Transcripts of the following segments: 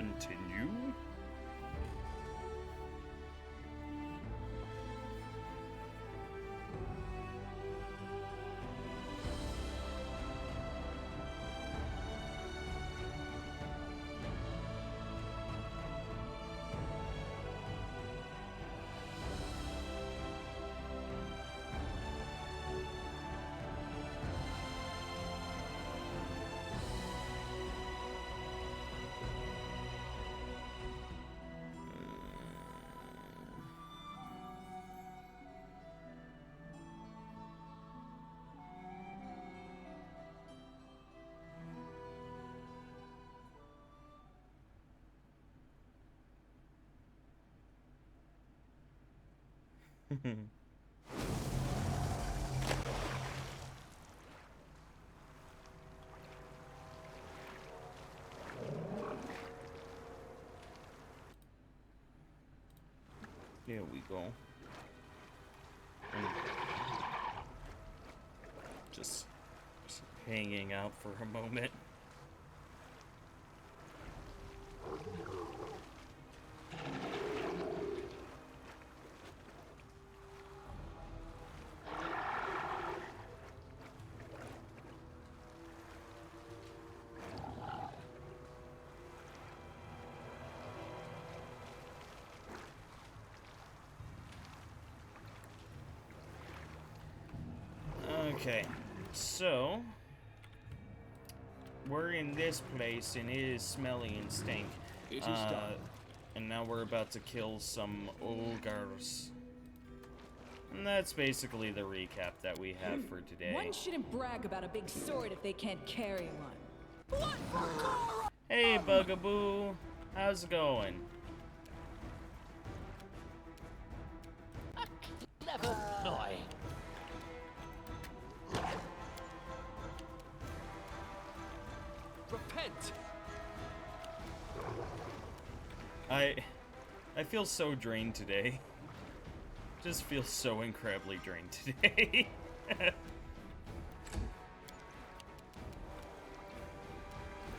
continue? There we go. Just hanging out for a moment. Okay, so we're in this place and it is smelly and stink. It is done. And now we're about to kill some ogres. And that's basically the recap that we have for today. One shouldn't brag about a big sword if they can't carry one. Hey, Bugaboo, how's it going? Clever ploy. Repent. I feel so drained today. Just feel so incredibly drained today.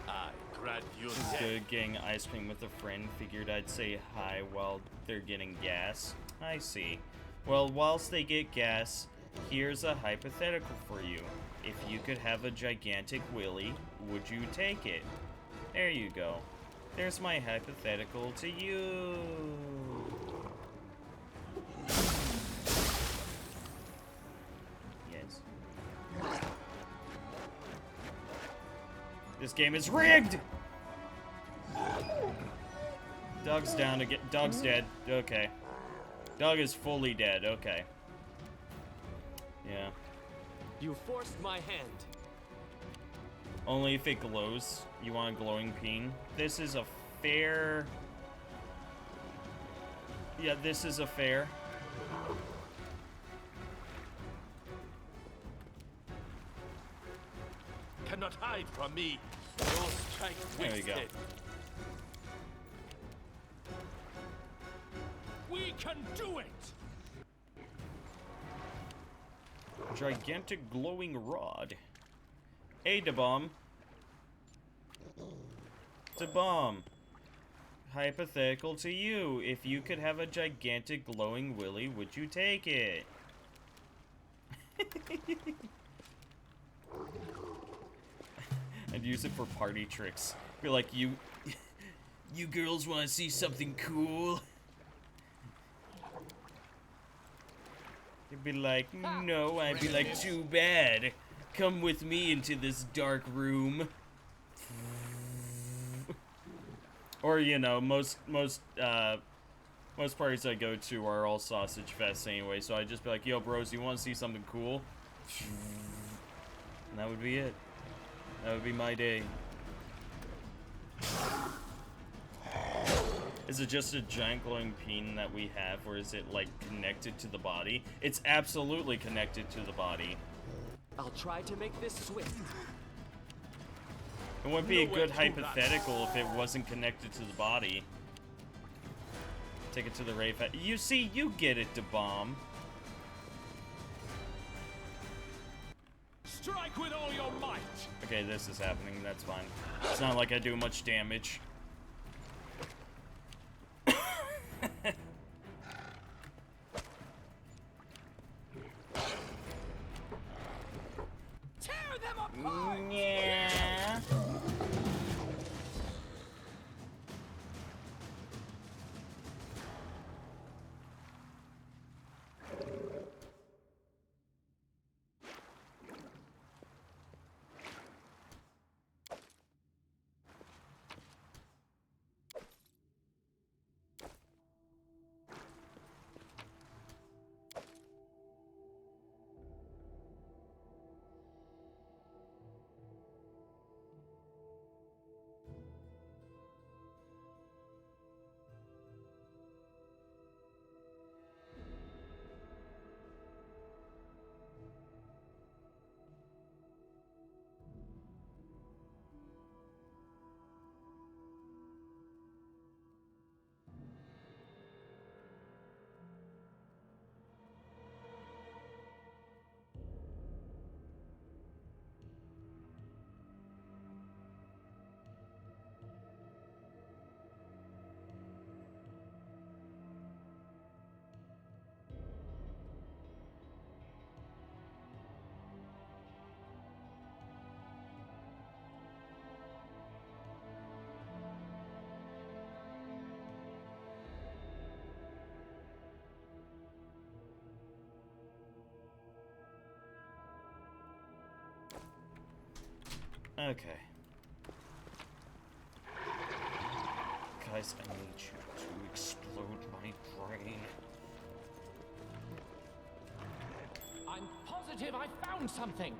I grant you It's good getting ice cream with a friend. Figured I'd say hi while they're getting gas. I see. Well, whilst they get gas, here's a hypothetical for you. If you could have a gigantic willy, would you take it? There you go. There's my hypothetical to you. Yes. This game is rigged! Dog's down again. Dog's dead. Okay. Dog is fully dead. Okay. Yeah. You forced my hand. Only if it glows. You want a glowing peen? This is a fair... Yeah, this is a fair. Cannot hide from me. Your strength There we go. wasted. We can do it. Gigantic glowing rod. Hey, Da-Bomb. Da-Bomb. Hypothetical to you. If you could have a gigantic glowing willy, would you take it? I'd use it for party tricks. Be like, you girls want to see something cool? You'd be like, no. I'd be like, too bad. Come with me into this dark room. Or, you know, most parties I go to are all sausage fests anyway, so I'd just be like, yo, bros, you want to see something cool? And that would be it. That would be my day. Is it just a giant glowing peen that we have, or is it, like, connected to the body? It's absolutely connected to the body. I'll try to make this swift. It wouldn't be a good hypothetical if it wasn't connected to the body. Take it to the rave. You see, you get it, Da-Bomb. Strike with all your might. Okay, this is happening. That's fine. It's not like I do much damage. Okay. Guys, I need you to explode my brain. I'm positive I found something.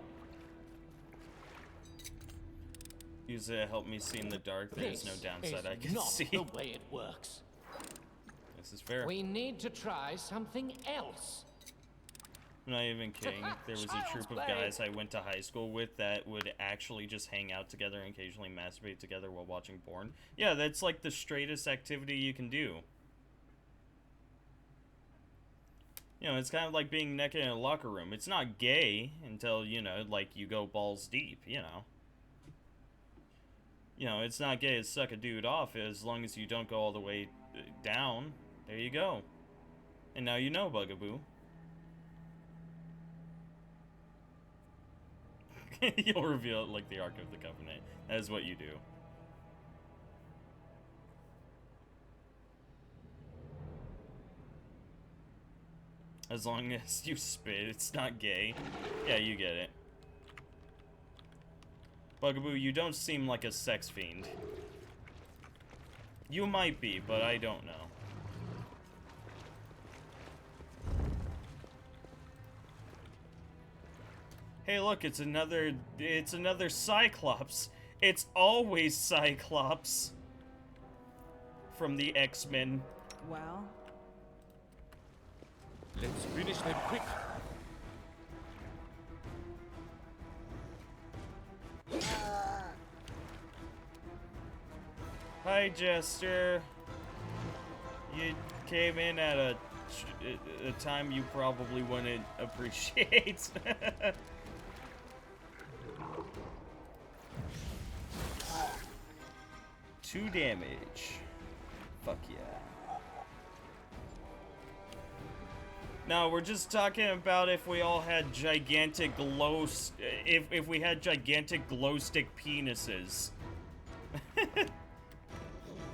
Use it to help me see in the dark. There's no downside I can not see. the way it works. This is fair. We need to try something else. I'm not even kidding. There was a Child's troop of play. guys I went to high school with that would actually just hang out together and occasionally masturbate together while watching porn. Yeah, that's like the straightest activity you can do. You know, it's kind of like being naked in a locker room. It's not gay until, you know, like you go balls deep, you know. You know, it's not gay to suck a dude off as long as you don't go all the way down. There you go. And now you know, Bugaboo. You'll reveal it like the Ark of the Covenant. That is what you do. As long as you spit, it's not gay. Yeah, you get it. Bugaboo, you don't seem like a sex fiend. You might be, but I don't know. Hey, look, it's another Cyclops. It's always Cyclops. From the X-Men. Well, Let's finish them quick. Hi, Jester. You came in at a time you probably wouldn't appreciate. 2 damage. Fuck yeah. No, we're just talking about if we all had gigantic if we had gigantic glow stick penises.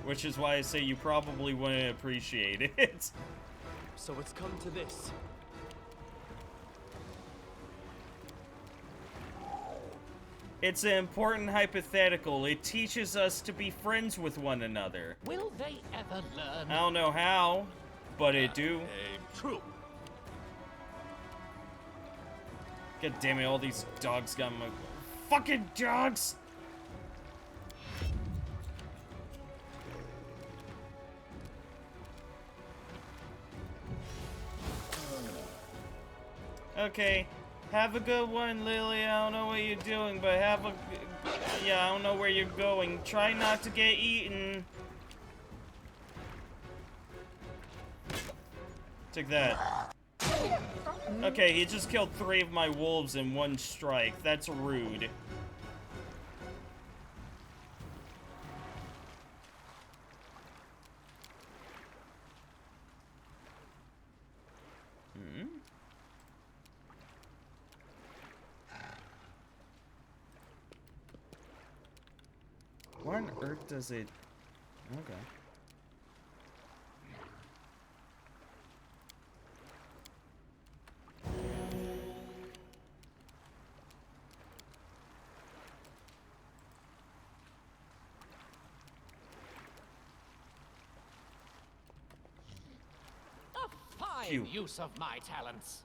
Which is why I say you probably wouldn't appreciate it. So it's come to this. It's an important hypothetical. It teaches us to be friends with one another. Will they ever learn? I don't know how, but it do. True. God damn it, all these dogs got my... Fucking dogs! Okay, have a good one, Lily. I don't know what you're doing, but have a... Yeah, I don't know where you're going. Try not to get eaten. Take that. Okay, he just killed 3 of my wolves in 1 strike. That's rude. Why on earth does it... Okay. A fine Phew. use of my talents.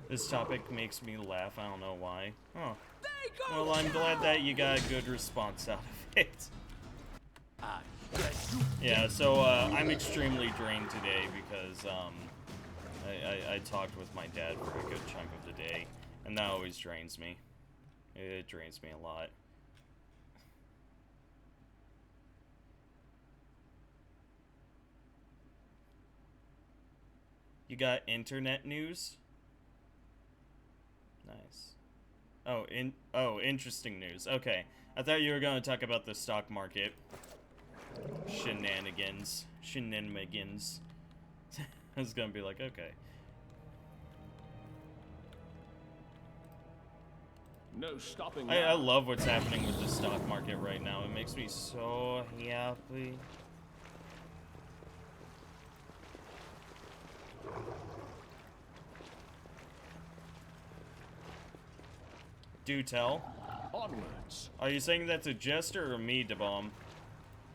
This topic makes me laugh. I don't know why. Oh. Well, I'm glad that you got a good response out of it. Yeah, so I'm extremely drained today because I talked with my dad for a good chunk of the day, and that always drains me. It drains me a lot. You got internet news? Nice. Oh, interesting news. Okay. I thought you were going to talk about the stock market. Shenanigans. I was going to be like, okay. No stopping I now. love what's happening with the stock market right now. It makes me so happy. Do tell. Onwards. Are you saying that's a Jester or me, DeBomb?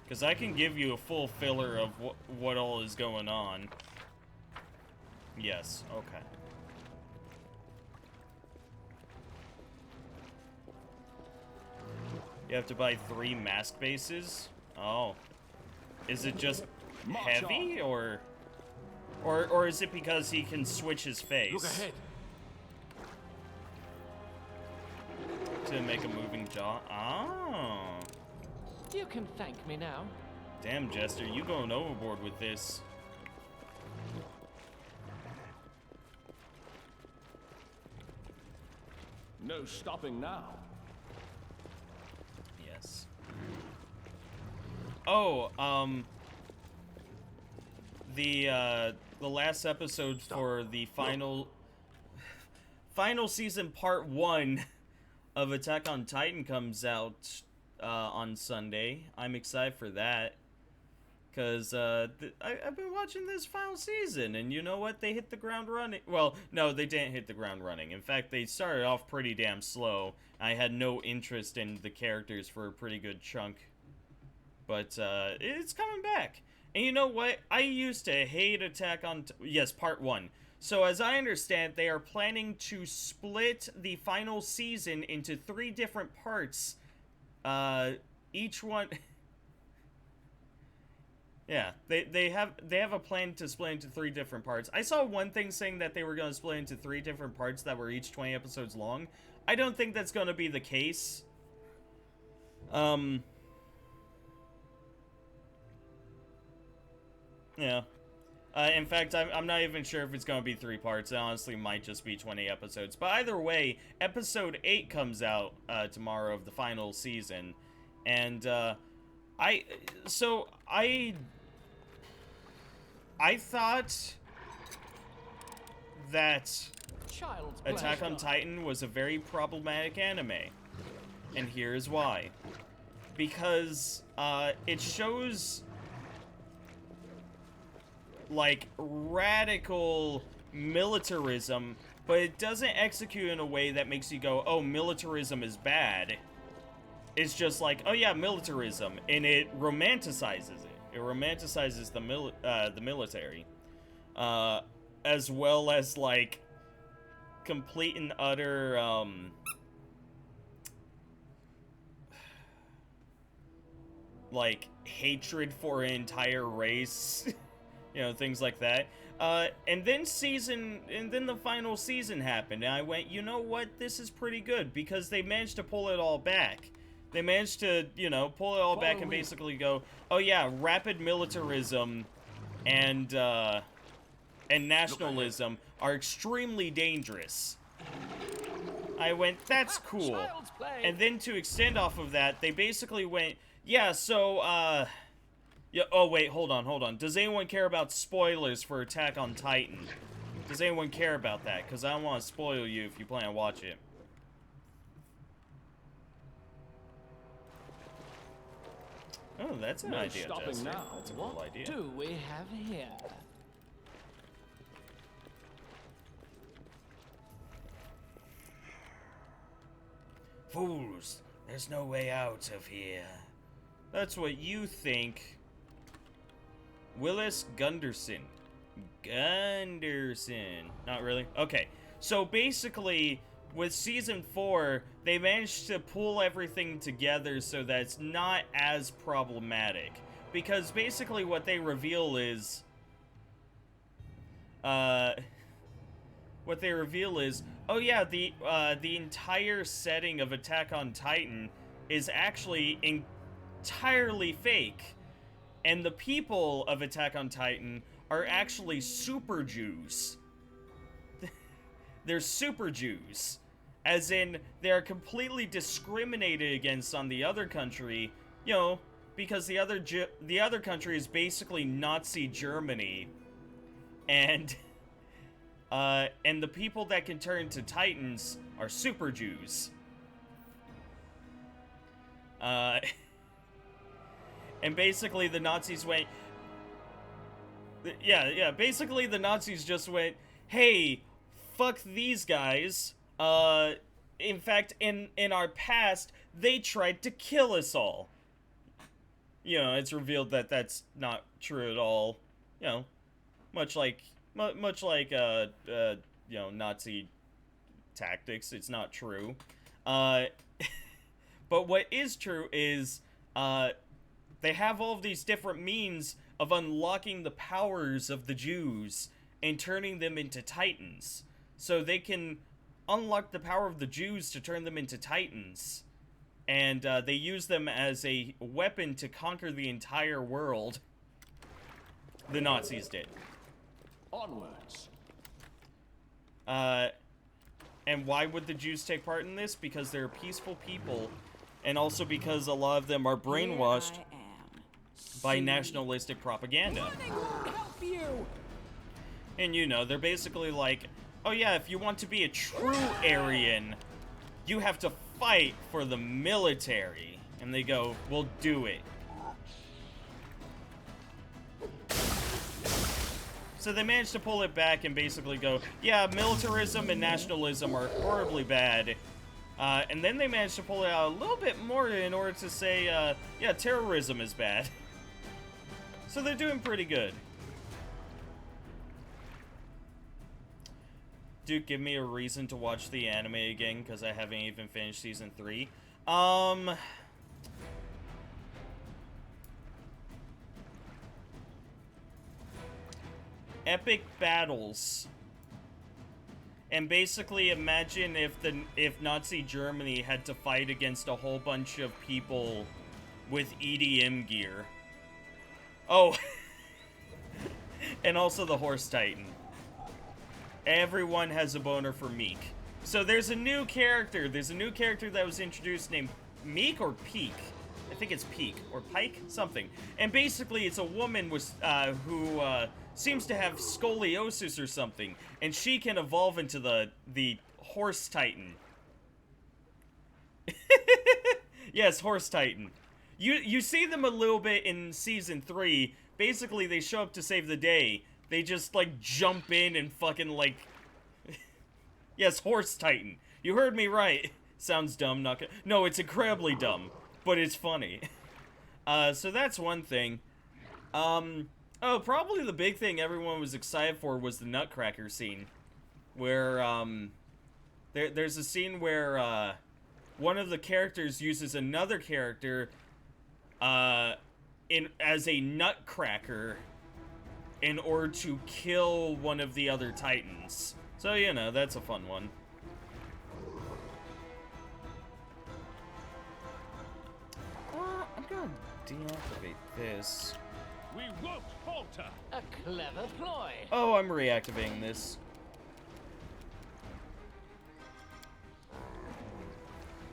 Because I can give you a full filler of what all is going on. Yes, okay. You have to buy 3 mask bases? Oh. Is it just heavy, or is it because he can switch his face? Look ahead. To make a moving jaw? Oh. You can thank me now. Damn, Jester, you going overboard with this. No stopping now. Yes. Oh, the last episode for the final season part 1 of Attack on Titan comes out on Sunday. I'm excited for that. Because I've been watching this final season, and you know what? They hit the ground running. Well, no, they didn't hit the ground running. In fact, they started off pretty damn slow. I had no interest in the characters for a pretty good chunk. But it's coming back. And you know what? I used to hate Attack on... Yes, part 1. So as I understand, they are planning to split the final season into 3 different parts. Each one... Yeah, they have a plan to split into 3 different parts. I saw one thing saying that they were going to split into 3 different parts that were each 20 episodes long. I don't think that's going to be the case. Yeah. In fact, I'm not even sure if it's going to be 3 parts. It honestly might just be 20 episodes. But either way, episode 8 comes out tomorrow of the final season. And I thought that Child's Attack on pleasure. Titan was a very problematic anime. And here's why. Because it shows like radical militarism, but it doesn't execute in a way that makes you go, oh, militarism is bad. It's just like, oh yeah, militarism, and it romanticizes it. It romanticizes the military, as well as like complete and utter like hatred for an entire race, you know, things like that. And then the final season happened, and I went, you know what, this is pretty good, because they managed to pull it all back. They managed to, you know, pull it all back and basically go, oh yeah, rapid militarism and nationalism are extremely dangerous. I went, that's cool. Child's play. And then to extend off of that, they basically went, yeah, so, yeah, oh wait, hold on. Does anyone care about spoilers for Attack on Titan? Does anyone care about that? Because I don't want to spoil you if you plan to watch it. Oh, that's an No idea, stopping Jester. now. That's a cool idea. Do we have here? Fools, there's no way out of here. That's what you think. Willis Gunderson. Not really? Okay. So basically, with Season 4, they managed to pull everything together so that it's not as problematic. Because basically what they reveal is... what they reveal is, oh yeah, the entire setting of Attack on Titan is actually entirely fake. And the people of Attack on Titan are actually super Jews. They're super Jews. As in, they're completely discriminated against on the other country, you know, because the other country is basically Nazi Germany. And the people that can turn to Titans are super Jews. And basically the Nazis went... Yeah, basically the Nazis just went, hey, fuck these guys. In fact, in our past, they tried to kill us all. You know, it's revealed that that's not true at all. You know, much like you know, Nazi tactics, it's not true. But what is true is, they have all of these different means of unlocking the powers of the Jews and turning them into Titans. So they can unlock the power of the Jews to turn them into Titans. And they use them as a weapon to conquer the entire world. The Nazis did. Onwards. And why would the Jews take part in this? Because they're peaceful people, and also because a lot of them are brainwashed Here I am. by nationalistic propaganda. Running won't help you. And you know, they're basically like, oh yeah, if you want to be a true Aryan, you have to fight for the military. And they go, we'll do it. So they managed to pull it back and basically go, yeah, militarism and nationalism are horribly bad. And then they managed to pull it out a little bit more in order to say, yeah, terrorism is bad. So they're doing pretty good. Dude, give me a reason to watch the anime again, because I haven't even finished season 3. Epic battles. And basically imagine if Nazi Germany had to fight against a whole bunch of people with EDM gear. Oh. And also the Horse Titan. Everyone has a boner for Meek. So there's a new character. There's a new character that was introduced named Meek or Peak. I think it's Peak or Pike, something. And basically it's a woman with, who seems to have scoliosis or something, and she can evolve into the Horse Titan. Yes, Horse Titan. You see them a little bit in season 3. Basically, they show up to save the day. They just, like, jump in and fucking, like... Yes, Horse Titan. You heard me right. Sounds dumb, not gonna... No, it's incredibly dumb, but it's funny. So that's one thing. Oh, probably the big thing everyone was excited for was the Nutcracker scene. Where, there's a scene where, one of the characters uses another character, as a nutcracker in order to kill one of the other Titans. So, you know, that's a fun one. I'm gonna deactivate this. We won't falter. A clever ploy. Oh, I'm reactivating this.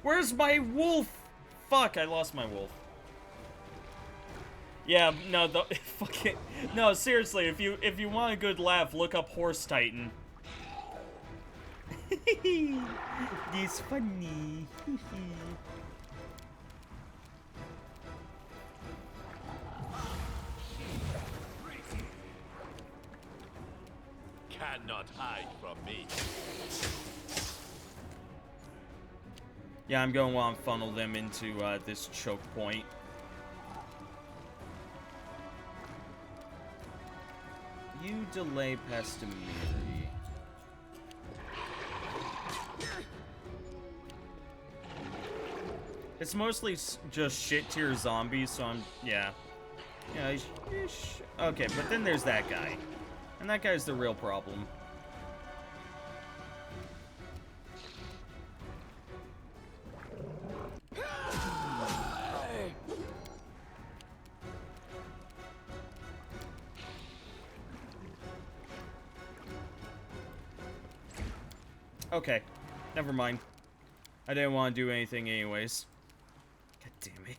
Where's my wolf? Fuck, I lost my wolf. Yeah, no, fuck it. No, seriously, if you want a good laugh, look up Horse Titan. This funny. Cannot hide from me. Yeah, I'm going to want to funnel them into this choke point. You delay Pastamiri. It's mostly just shit tier zombies, so I'm... Yeah. Yeah, okay, but then there's that guy. And that guy's the real problem. Okay, never mind. I didn't want to do anything anyways. God damn it.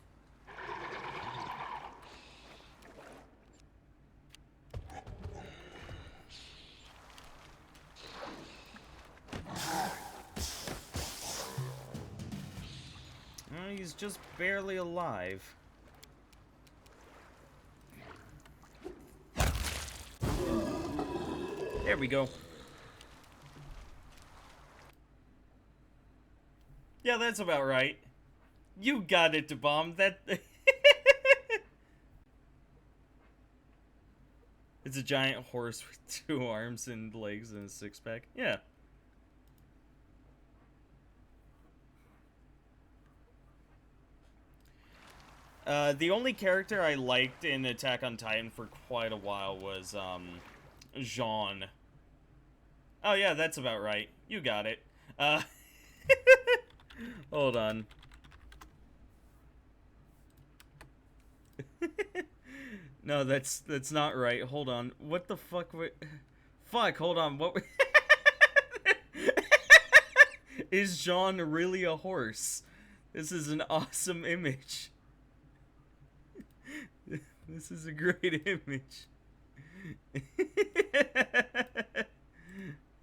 Well, he's just barely alive. There we go. Yeah, that's about right. You got it, to bomb that. It's a giant horse with 2 arms and legs and a 6-pack. Yeah. The only character I liked in Attack on Titan for quite a while was, Jean. Oh yeah, that's about right. You got it. Hold on. No, that's not right. Hold on. What the fuck? Fuck, hold on. What? Is Jean really a horse? This is an awesome image. This is a great image.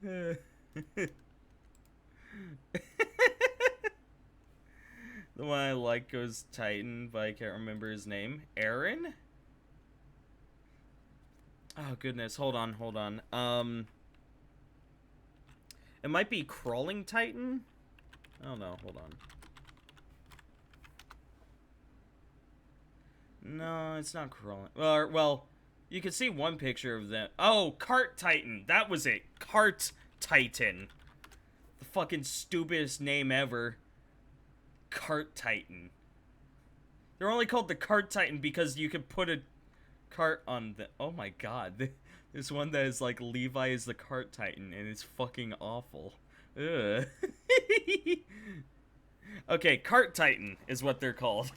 The one I like goes Titan, but I can't remember his name. Aaron? Oh goodness, hold on. It might be Crawling Titan? I don't know, hold on. No, it's not Crawling. Well, you can see one picture of them. Oh, Cart Titan. That was it. Cart Titan. The fucking stupidest name ever. Cart Titan. They're only called the Cart Titan because you could put a cart on the... Oh my god. This one that is like Levi is the Cart Titan and it's fucking awful. Ugh. Okay, Cart Titan is what they're called.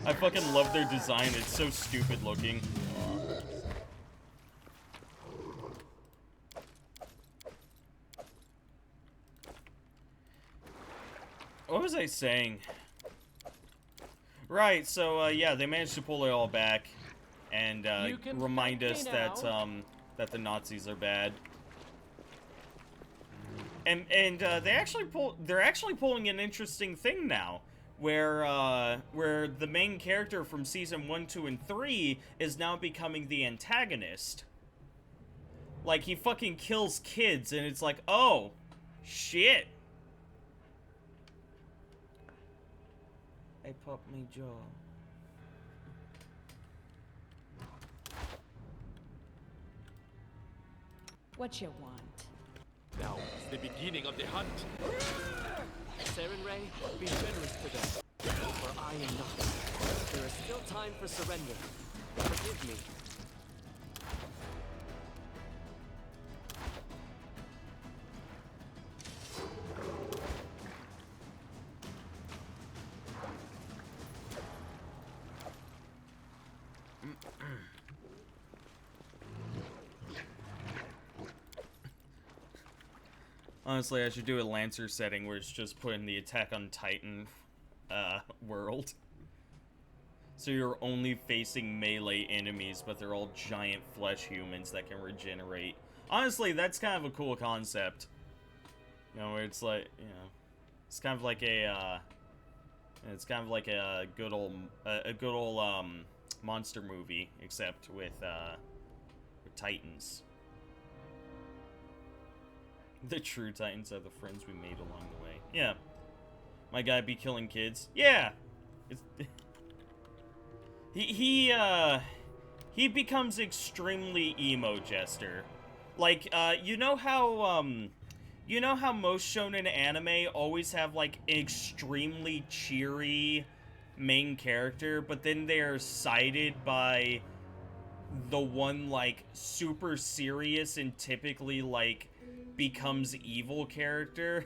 I fucking love their design. It's so stupid looking. What was I saying? Right, so, yeah, they managed to pull it all back and, remind us that, that the Nazis are bad. And they're actually pulling an interesting thing now. Where the main character from season 1, 2, and 3 is now becoming the antagonist. Like, he fucking kills kids, and it's like, oh, shit. I popped my jaw. What you want? Now is the beginning of the hunt. Saren Ray, be generous to them, for I am not. There is still time for surrender. Forgive me. Honestly, I should do a Lancer setting where it's just put in the Attack on Titan world. So you're only facing melee enemies, but they're all giant flesh humans that can regenerate. Honestly, that's kind of a cool concept. You know, where it's like, you know, it's kind of like a, good old monster movie, except with Titans. The true Titans are the friends we made along the way. Yeah. My guy be killing kids. Yeah! It's... He becomes extremely emo, Jester. Like, you know how most shonen anime always have, like, extremely cheery main character, but then they're sided by the one, like, super serious and typically, like, becomes evil character?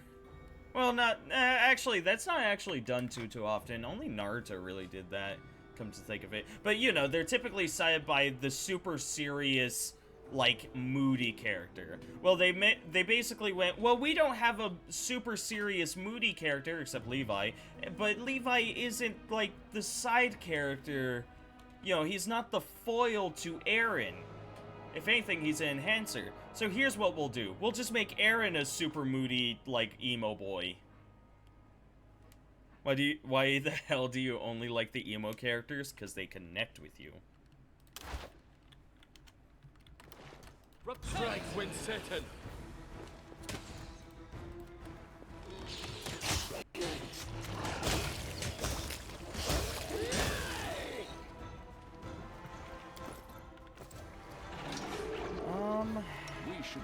Well, actually, that's not actually done too often. Only Naruto really did that, come to think of it. But, you know, they're typically sided by the super serious, like, moody character. Well, they basically went, well, we don't have a super serious moody character, except Levi, but Levi isn't, like, the side character. You know, he's not the foil to Eren. If anything, he's an enhancer. So here's what we'll do. We'll just make Eren a super moody, like, emo boy. Why the hell do you only like the emo characters? Because they connect with you. Strike when certain.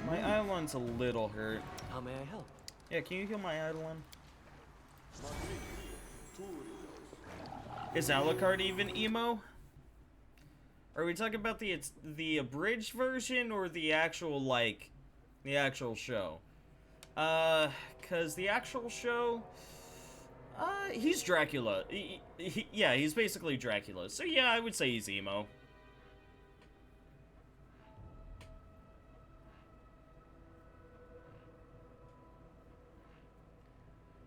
My Eidolon's a little hurt. How may I help? Yeah, can you heal my Eidolon? Is Alucard even emo? Are we talking about the abridged version or the actual, like, the actual show? Cause the actual show, he's Dracula. Yeah, he's basically Dracula. So yeah, I would say he's emo.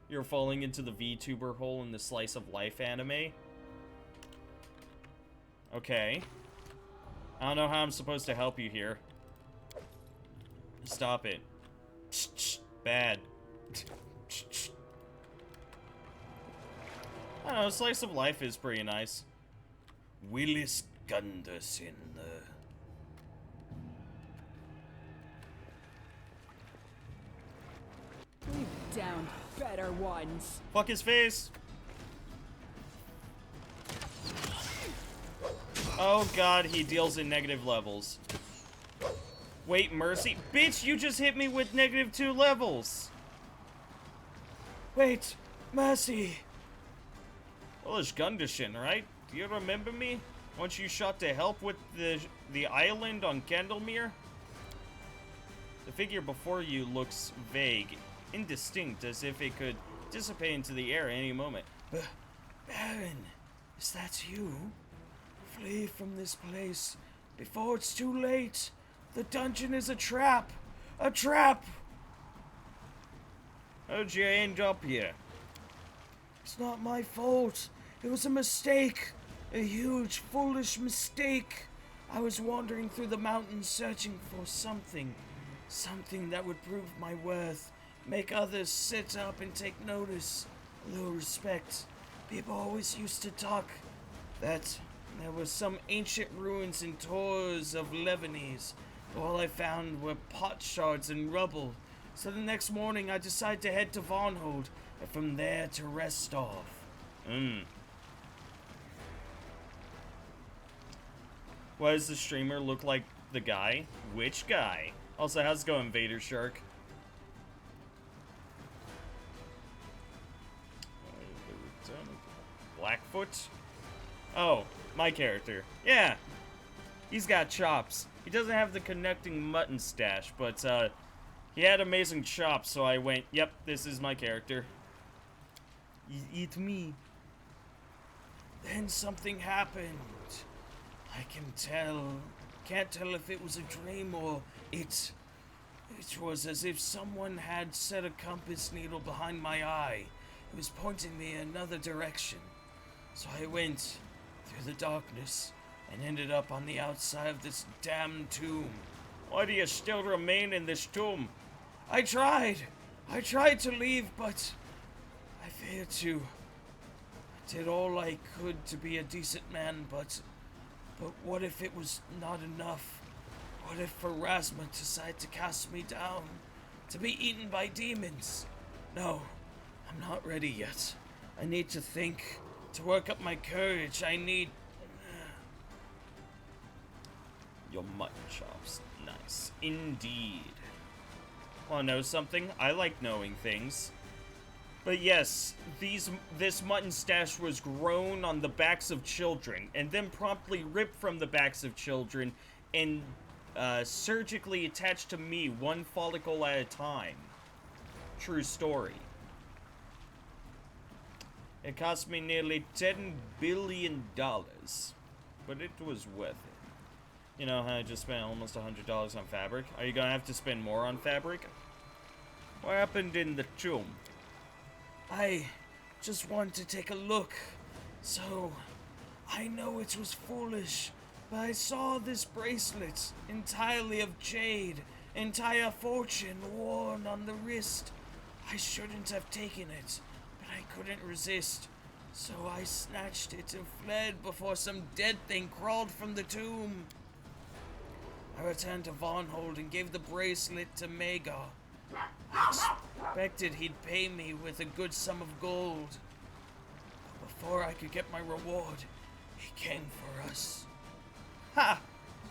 You're falling into the VTuber hole in the slice of life anime? Okay. I don't know how I'm supposed to help you here. Stop it. Bad. I don't know, slice of life is pretty nice. Willis Gunderson. We've downed better ones. Fuck his face. Oh god, he deals in negative levels. Wait, mercy? Bitch, you just hit me with -2 levels. Wait, mercy. Well, it's Gunderson, right? Do you remember me? Once you shot to help with the island on Candlemere? The figure before you looks vague, indistinct, as if it could dissipate into the air at any moment. Baron, is that you? Flee from this place before it's too late. The dungeon is a trap. A trap! How'd you end up here? It's not my fault. It was a mistake. A huge, foolish mistake. I was wandering through the mountains searching for something. Something that would prove my worth. Make others sit up and take notice. A little respect. People always used to talk that there were some ancient ruins and towers of Lebanese. But all I found were pot shards and rubble. So the next morning I decided to head to Vonhold and from there to Restov. Why does the streamer look like the guy? Which guy? Also, how's it going, Vader Shark? Blackfoot? Oh, my character. Yeah. He's got chops. He doesn't have the connecting mutton stash, but he had amazing chops, so I went, yep, this is my character. Eat me. Then something happened. I can't tell if it was a dream or it was as if someone had set a compass needle behind my eye. It was pointing me in another direction. So I went through the darkness and ended up on the outside of this damn tomb. Why do you still remain in this tomb? I tried to leave, but I failed to. I did all I could to be a decent man, but what if it was not enough? What if Pharasma decided to cast me down, to be eaten by demons? No, I'm not ready yet. I need to think, to work up my courage. I need... Your mutton chops. Nice. Indeed. Wanna know something? I like knowing things. But yes, this mutton stash was grown on the backs of children, and then promptly ripped from the backs of children, and surgically attached to me, one follicle at a time. True story. It cost me nearly $10 billion, but it was worth it. You know how I just spent almost $100 on fabric? Are you gonna have to spend more on fabric? What happened in the tomb? I just wanted to take a look. So, I know it was foolish, but I saw this bracelet, entirely of jade, entire fortune worn on the wrist. I shouldn't have taken it, but I couldn't resist. So I snatched it and fled before some dead thing crawled from the tomb. I returned to Vonhold and gave the bracelet to Magar. I expected he'd pay me with a good sum of gold. But before I could get my reward, he came for us. Ha!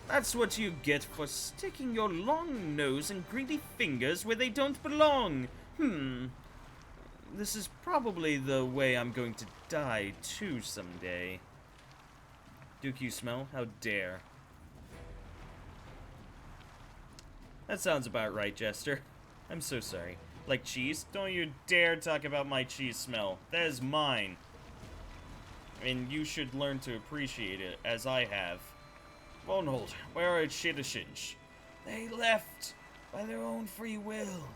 That's what you get for sticking your long nose and greedy fingers where they don't belong. This is probably the way I'm going to die too someday. Duke, you smell? How dare. That sounds about right, Jester. I'm so sorry. Like cheese? Don't you dare talk about my cheese smell. That is mine. And you should learn to appreciate it, as I have. Vonhold, where are its citizens? They left by their own free will.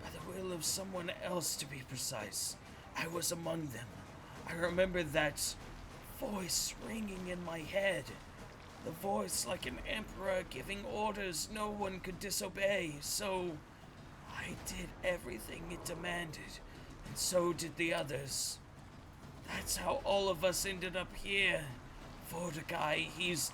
By the will of someone else, to be precise. I was among them. I remember that voice ringing in my head. The voice like an emperor giving orders no one could disobey. So I did everything it demanded, and so did the others. That's how all of us ended up here. Vortigay, he's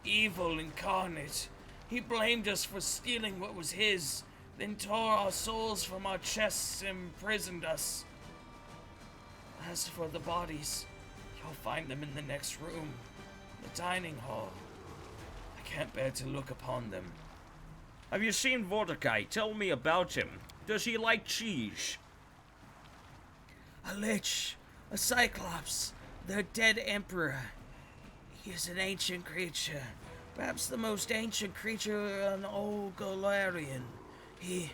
evil incarnate. He blamed us for stealing what was his, then tore our souls from our chests and imprisoned us. As for the bodies, you'll find them in the next room, the dining hall. I can't bear to look upon them. Have you seen Vortigay? Tell me about him. Does he like cheese? A lich, a cyclops, their dead emperor. He is an ancient creature, perhaps the most ancient creature in all Golarion. He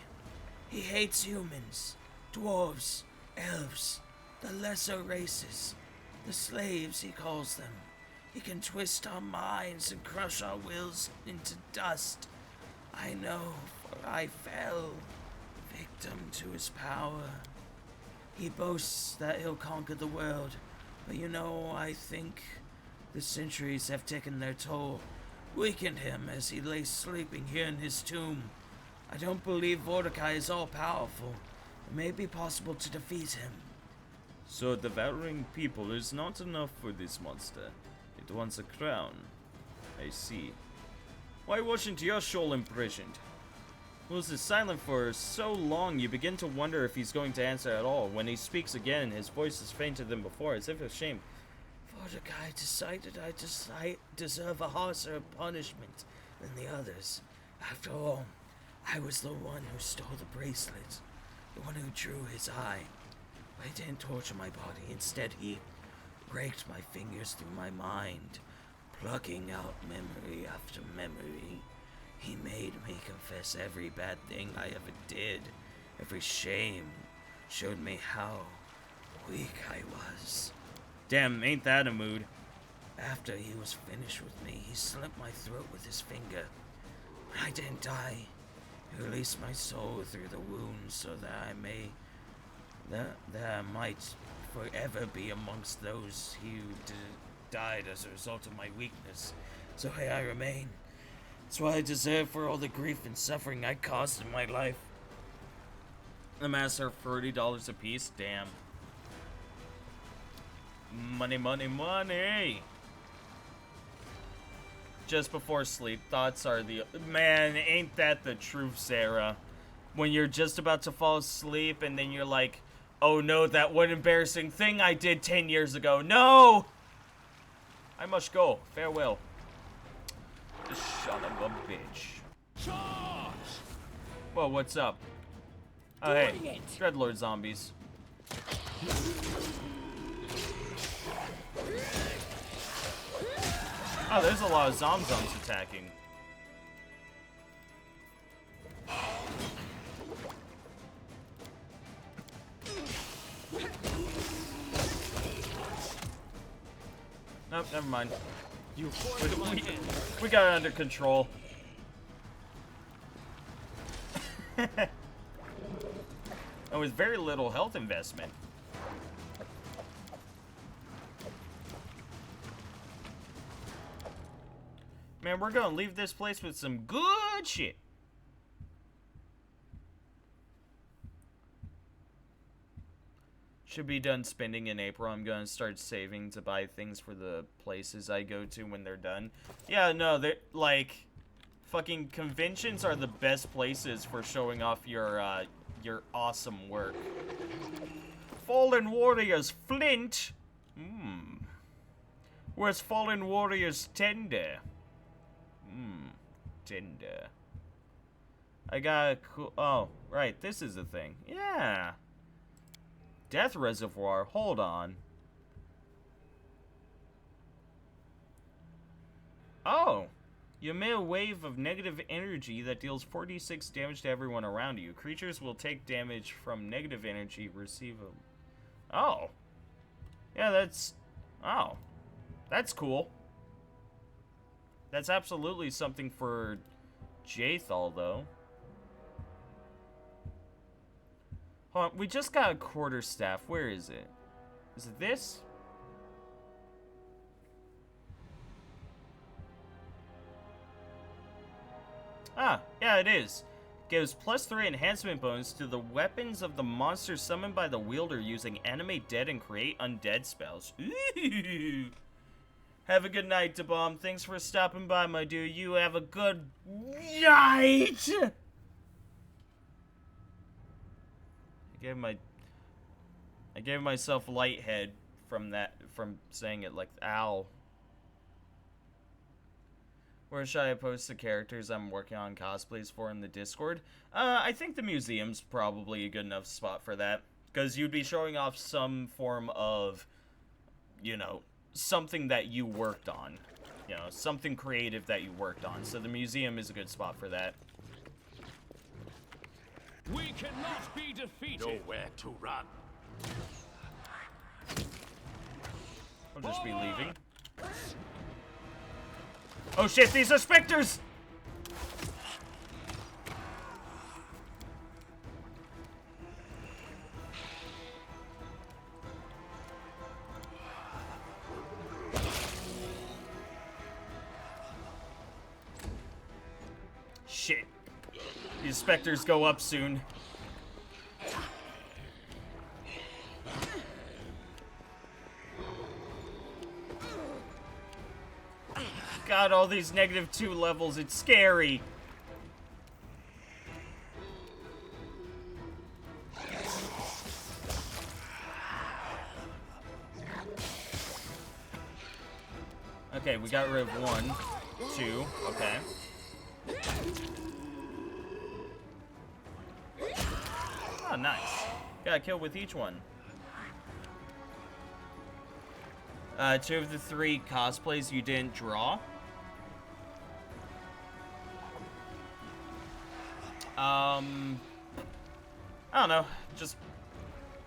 hates humans, dwarves, elves, the lesser races, the slaves, he calls them. He can twist our minds and crush our wills into dust. I know, for I fell victim to his power. He boasts that he'll conquer the world, but you know, I think the centuries have taken their toll, weakened him as he lay sleeping here in his tomb. I don't believe Vortigay is all-powerful. It may be possible to defeat him. So devouring people is not enough for this monster. It wants a crown. I see. Why wasn't your soul imprisoned? Wills is silent for so long you begin to wonder if he's going to answer at all. When he speaks again, his voice is fainter than before, as if ashamed. Vortigay decided I deserve a harsher punishment than the others. After all, I was the one who stole the bracelet, the one who drew his eye. But he didn't torture my body. Instead, he raked my fingers through my mind, plucking out memory after memory. He made me confess every bad thing I ever did, every shame, showed me how weak I was. Damn, ain't that a mood? After he was finished with me, he slit my throat with his finger. But I didn't die. He released my soul through the wound so that I might forever be amongst those who died as a result of my weakness. So here I remain. That's what I deserve for all the grief and suffering I caused in my life. The masks are $40 a piece. Damn. Money, money, money. Just before sleep, thoughts are the... Man, ain't that the truth, Sarah? When you're just about to fall asleep and then you're like, oh no, that one embarrassing thing I did 10 years ago. No! I must go. Farewell. Son of a bitch. Charge! Whoa, what's up? Oh, hey. Dreadlord zombies. Oh, there's a lot of zombies attacking. Nope, never mind. We got it under control. Oh, with very little health investment. Man, we're gonna leave this place with some good shit. Should be done spending in April. I'm gonna start saving to buy things for the places I go to when they're done. Yeah, no, they're like, fucking conventions are the best places for showing off your awesome work. Fallen Warriors Flint. Where's Fallen Warriors Tender? Tender. I got a cool... Oh, right. This is a thing. Yeah. Death Reservoir. Hold on. Oh. You emit a wave of negative energy that deals 46 damage to everyone around you. Creatures will take damage from negative energy. Receive a... Oh. Yeah, that's... Oh. That's cool. That's absolutely something for Jathal, though. Hold on, we just got a quarterstaff. Where is it? Is it this? Ah, yeah, it is. Gives +3 enhancement bonus to the weapons of the monster summoned by the wielder using animate dead and create undead spells. Ooh. Have a good night, DeBomb. Thanks for stopping by, my dude. You have a good night! I gave myself lighthead from saying it like, ow. Where should I post the characters I'm working on cosplays for in the Discord? I think the museum's probably a good enough spot for that. Because you'd be showing off some form of, you know, something that you worked on. You know, something creative that you worked on. So the museum is a good spot for that. We cannot be defeated. Nowhere to run. I'll just be leaving. Oh shit, these are specters! Shit. These specters go up soon. God, all these -2 levels, it's scary. Okay, we got rid of 1, 2, okay. Oh, nice. Got a kill with each one. 2 of the 3 cosplays you didn't draw. I don't know, just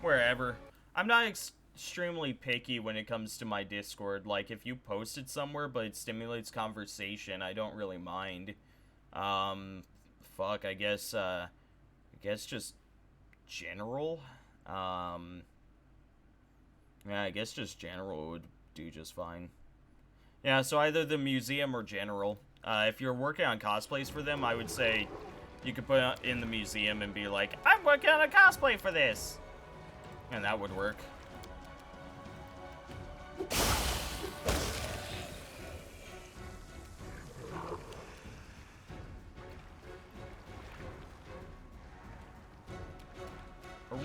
wherever. I'm not extremely picky when it comes to my Discord. Like, if you post it somewhere but it stimulates conversation, I don't really mind. Fuck, I guess just general. Yeah, I guess just general would do just fine. Yeah, so either the museum or general. If you're working on cosplays for them, I would say you could put it in the museum and be like, I'm working on a cosplay for this! And that would work.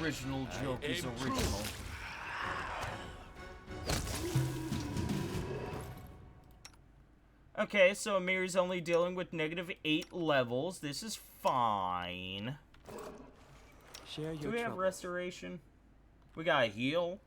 Original joke is original. Okay, so Amir's only dealing with -8 levels. This is fine. Share your Do we have troubles. restoration? We got a heal.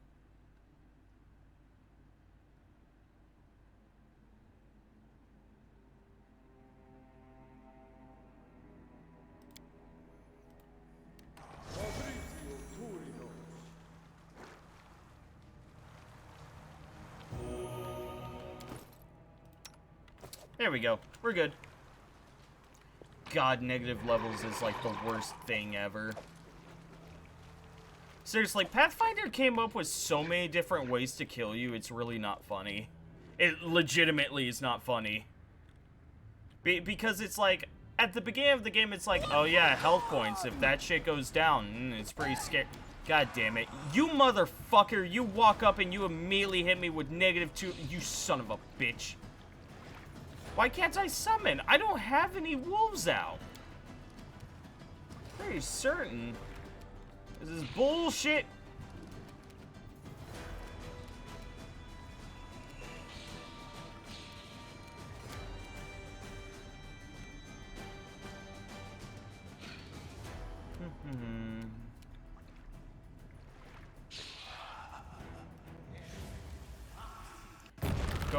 There we go. We're good. God, negative levels is like the worst thing ever. Seriously, Pathfinder came up with so many different ways to kill you, it's really not funny. It legitimately is not funny. Because it's like, at the beginning of the game, it's like, oh yeah, health points. If that shit goes down, it's pretty scary. God damn it. You motherfucker, you walk up and you immediately hit me with -2. You son of a bitch. Why can't I summon? I don't have any wolves out. Very certain. This is bullshit.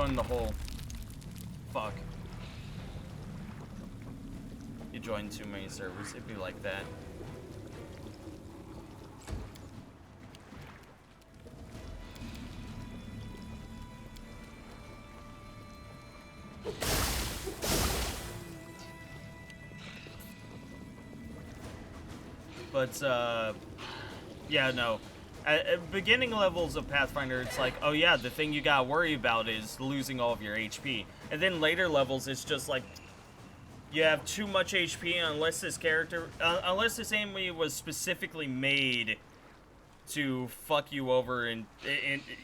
go in the hole. Fuck. You join too many servers, it'd be like that. But, yeah, no. At beginning levels of Pathfinder, it's like, oh yeah, the thing you gotta worry about is losing all of your HP. And then later levels, it's just like, you have too much HP unless this character, unless this enemy was specifically made to fuck you over in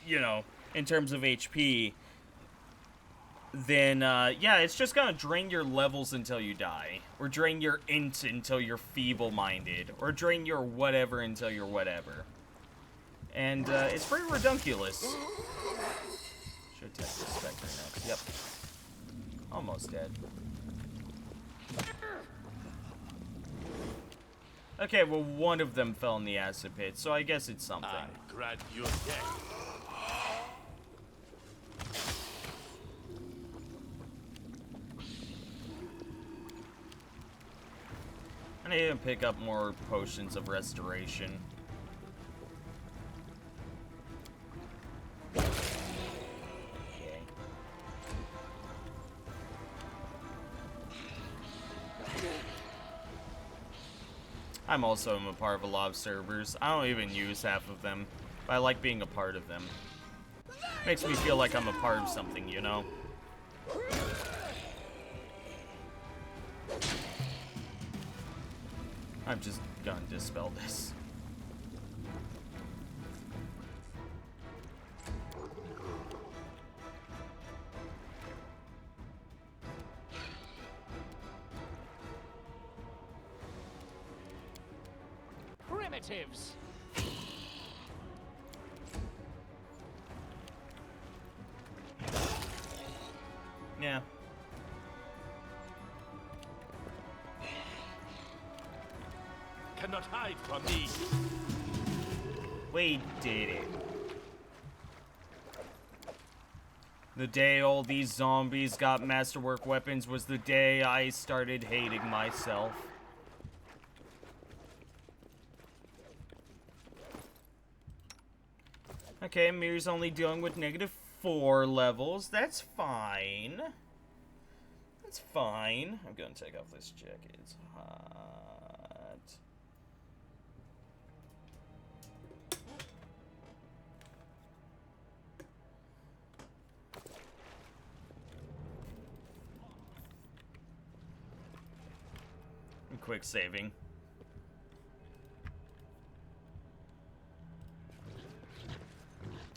you know, in terms of HP, then, yeah, it's just gonna drain your levels until you die. Or drain your int until you're feeble-minded. Or drain your whatever until you're whatever. And, it's pretty redunculous. Should test the Spectre next. Yep. Almost dead. Okay, well, one of them fell in the acid pit, so I guess it's something. I grant you death. I need to pick up more potions of restoration. Okay. I'm also a part of a lot of servers. I don't even use half of them, but I like being a part of them. Makes me feel like I'm a part of something, you know? I'm just gonna dispel this. Primitives. Yeah. Cannot hide from me. We did it. The day all these zombies got masterwork weapons was the day I started hating myself. Okay, Mir's only dealing with -4 levels. That's fine. That's fine. I'm gonna take off this jacket. It's hot. Quick saving.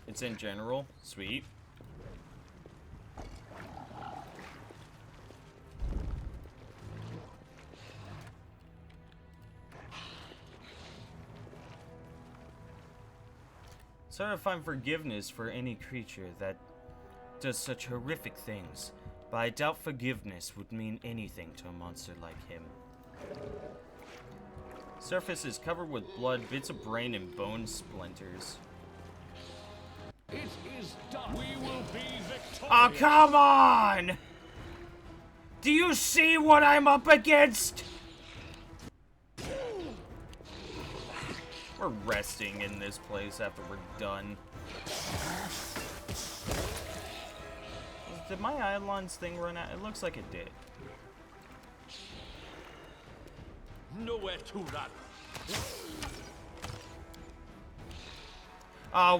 It's in general. Sweet. So to find forgiveness for any creature that does such horrific things, but I doubt forgiveness would mean anything to a monster like him. Surface is covered with blood, bits of brain, and bone splinters. It is done. We will be victorious. Oh, come on! Do you see what I'm up against? We're resting in this place after we're done. Did my Eidolon's thing run out? It looks like it did. Nowhere to run.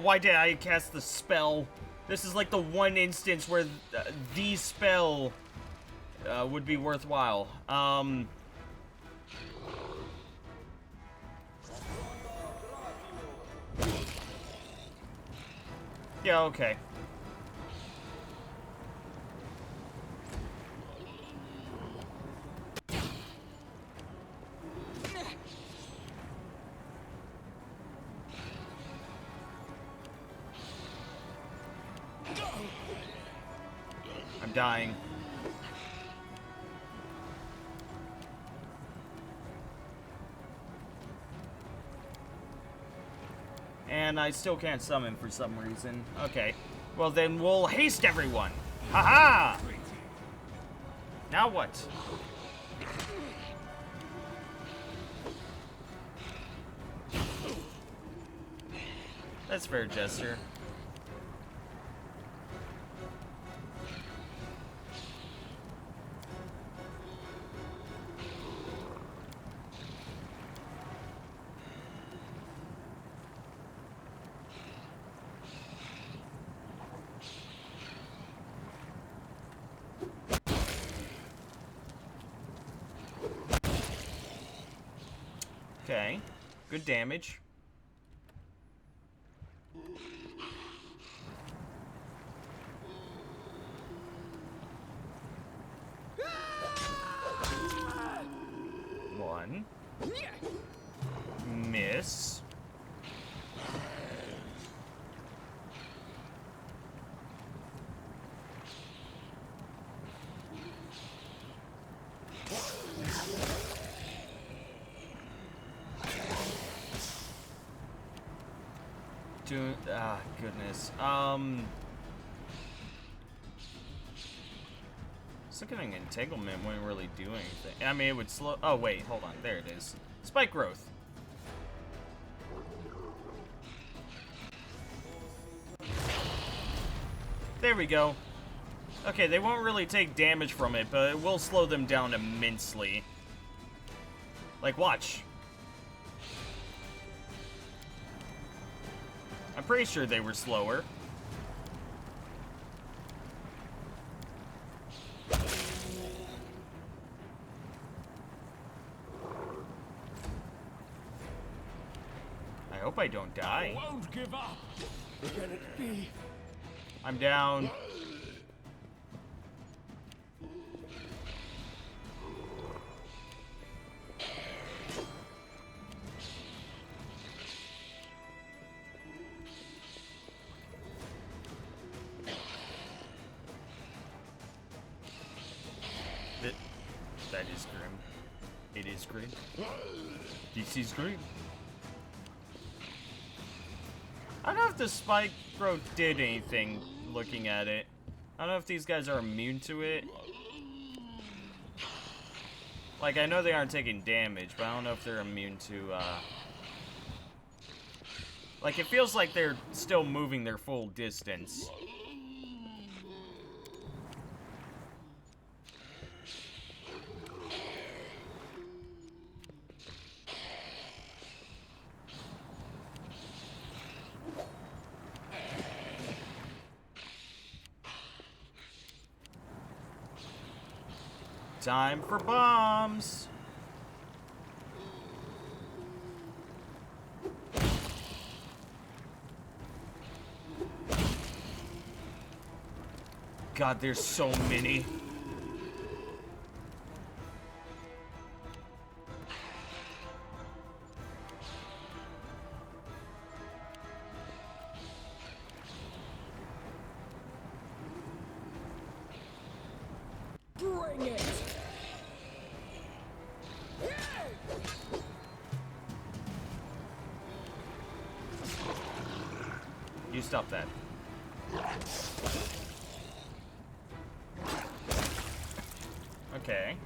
Why did I cast the spell? This is like the one instance where the spell would be worthwhile. Yeah, okay. I'm dying. And I still can't summon for some reason. Okay. Well, then we'll haste everyone. Haha! Now what? That's fair gesture. Okay, good damage. One. Miss. Goodness. Looking at entanglement wouldn't really do anything. I mean, it would slow. Oh, wait, hold on. There it is. Spike growth. There we go. Okay, they won't really take damage from it, but it will slow them down immensely. Like, watch. I'm pretty sure they were slower. I hope I don't die. Won't give up. Can it be? I'm down. That is grim. It is grim. This is grim. I don't know if the spike growth did anything looking at it. I don't know if these guys are immune to it. Like, I know they aren't taking damage, but I don't know if they're immune to, like, it feels like they're still moving their full distance. Time for bombs. God, there's so many. Bring it! You stop that. Okay.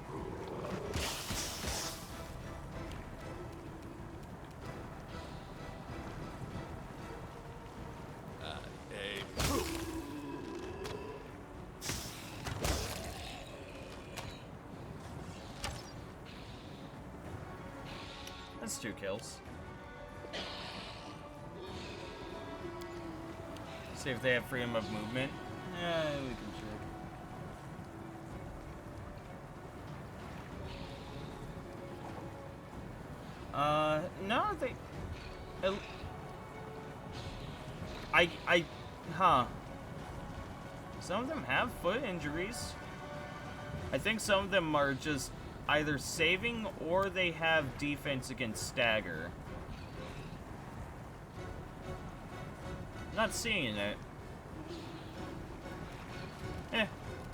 That's 2 kills. See if they have freedom of movement. Yeah, we can check. No, they... Huh. Some of them have foot injuries. I think some of them are just either saving or they have defense against stagger. Not seeing it.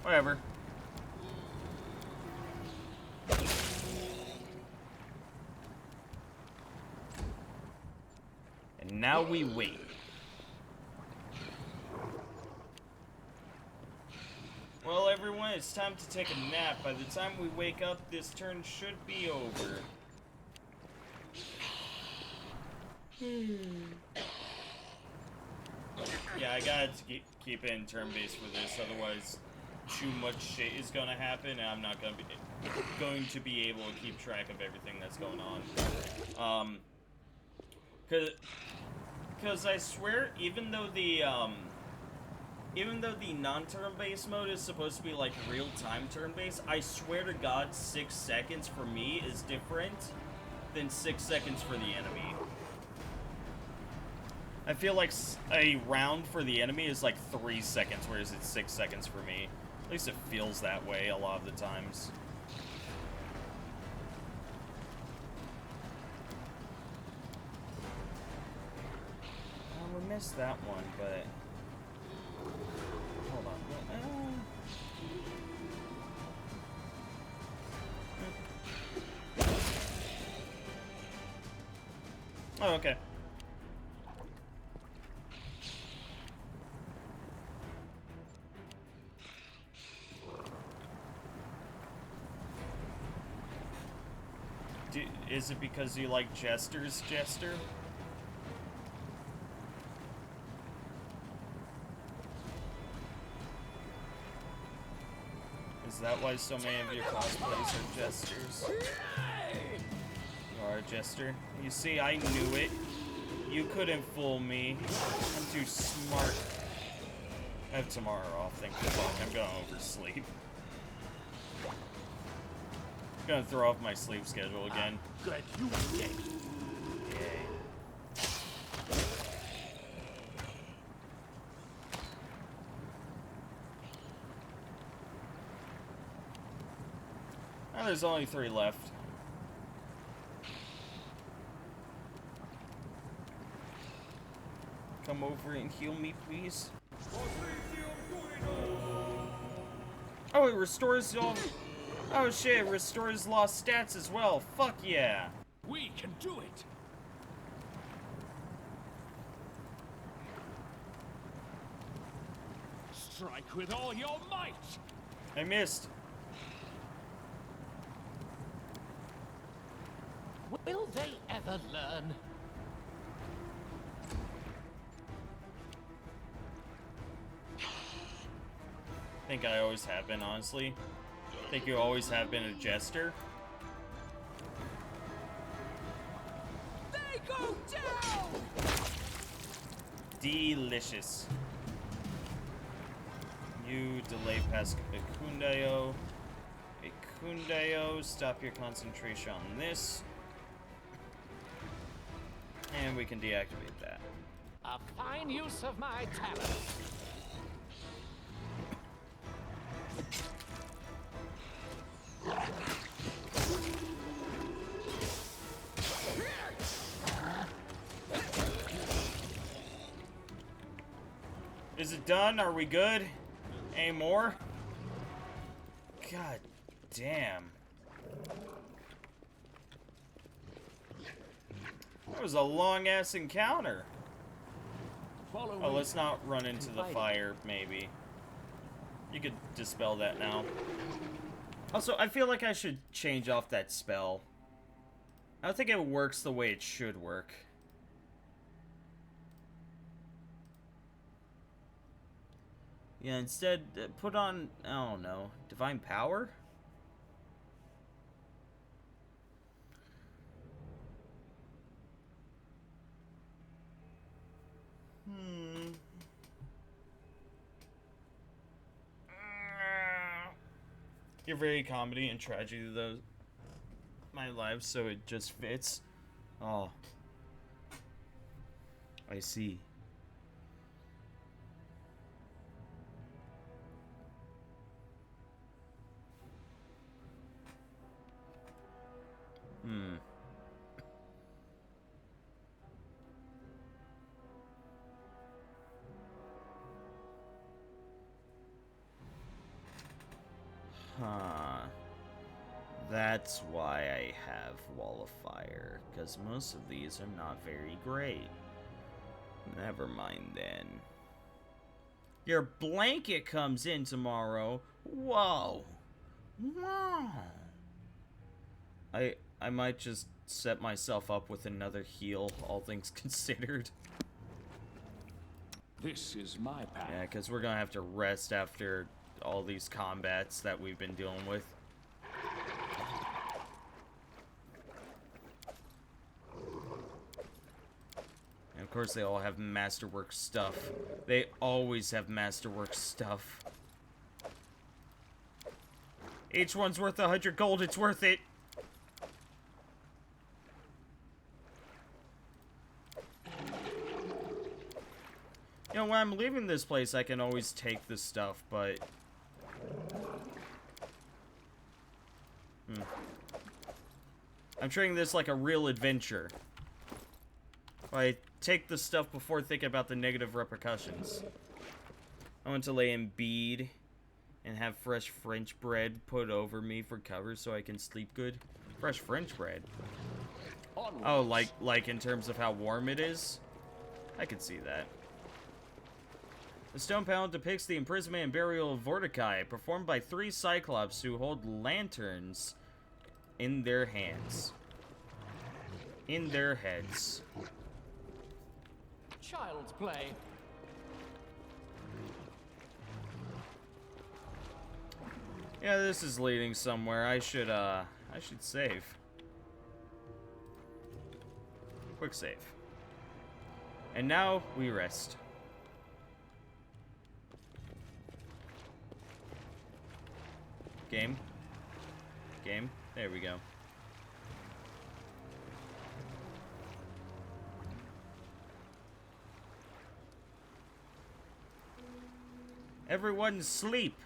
Whatever. And now we wait. Alright, it's time to take a nap. By the time we wake up, this turn should be over. Yeah, I gotta keep it in turn-based for this, otherwise too much shit is gonna happen, and I'm not gonna be able to keep track of everything that's going on. Cause I swear, even though the non-turn-based mode is supposed to be like real-time turn-based, I swear to God, 6 seconds for me is different than 6 seconds for the enemy. I feel like a round for the enemy is like 3 seconds, whereas it's 6 seconds for me. At least it feels that way a lot of the times. We missed that one, but... Hold on. Oh, okay. Is it because you like Jester's Jester? Is that why so many of your cosplays are Jesters? You are a Jester? You see, I knew it. You couldn't fool me. I'm too smart. I have tomorrow off, thank fuck. I'm gonna oversleep. Gonna throw off my sleep schedule again. Good, you dead. Yay. Oh, there's only 3 left. Come over and heal me, please. Oh, it restores all... Oh shit, it restores lost stats as well. Fuck yeah. We can do it. Strike with all your might. I missed. Will they ever learn? I think I always have been, honestly. I think you always have been a Jester. They go down! Delicious. You delay past Ikundeo. Ikundeo, stop your concentration on this. And we can deactivate that. A fine use of my talent. Is it done? Are we good? Any more? God damn. That was a long-ass encounter. Oh, let's not run into the fire, maybe. You could dispel that now. Also, I feel like I should change off that spell. I don't think it works the way it should work. Yeah, instead, put on, I don't know, Divine Power? You're very comedy and tragedy, though. My life, so it just fits. Oh. I see. Huh. That's why I have Wall of Fire, because most of these are not very great. Never mind then. Your blanket comes in tomorrow. Whoa. Wow. I might just set myself up with another heal, all things considered. This is my path. Yeah, because we're gonna have to rest after all these combats that we've been dealing with. And of course, they all have masterwork stuff. They always have masterwork stuff. Each one's worth 100 gold. It's worth it. You know, when I'm leaving this place, I can always take the stuff, but... I'm treating this like a real adventure. I take the stuff before thinking about the negative repercussions. I want to lay in bead and have fresh French bread put over me for cover so I can sleep good. Fresh French bread? Oh, like in terms of how warm it is? I could see that. The stone panel depicts the imprisonment and burial of Vorticai, performed by 3 Cyclops who hold lanterns in their hands. In their heads. Child's play. Yeah, this is leading somewhere. I should save. Quick save. And now we rest. Game. Game. There we go. Everyone sleep.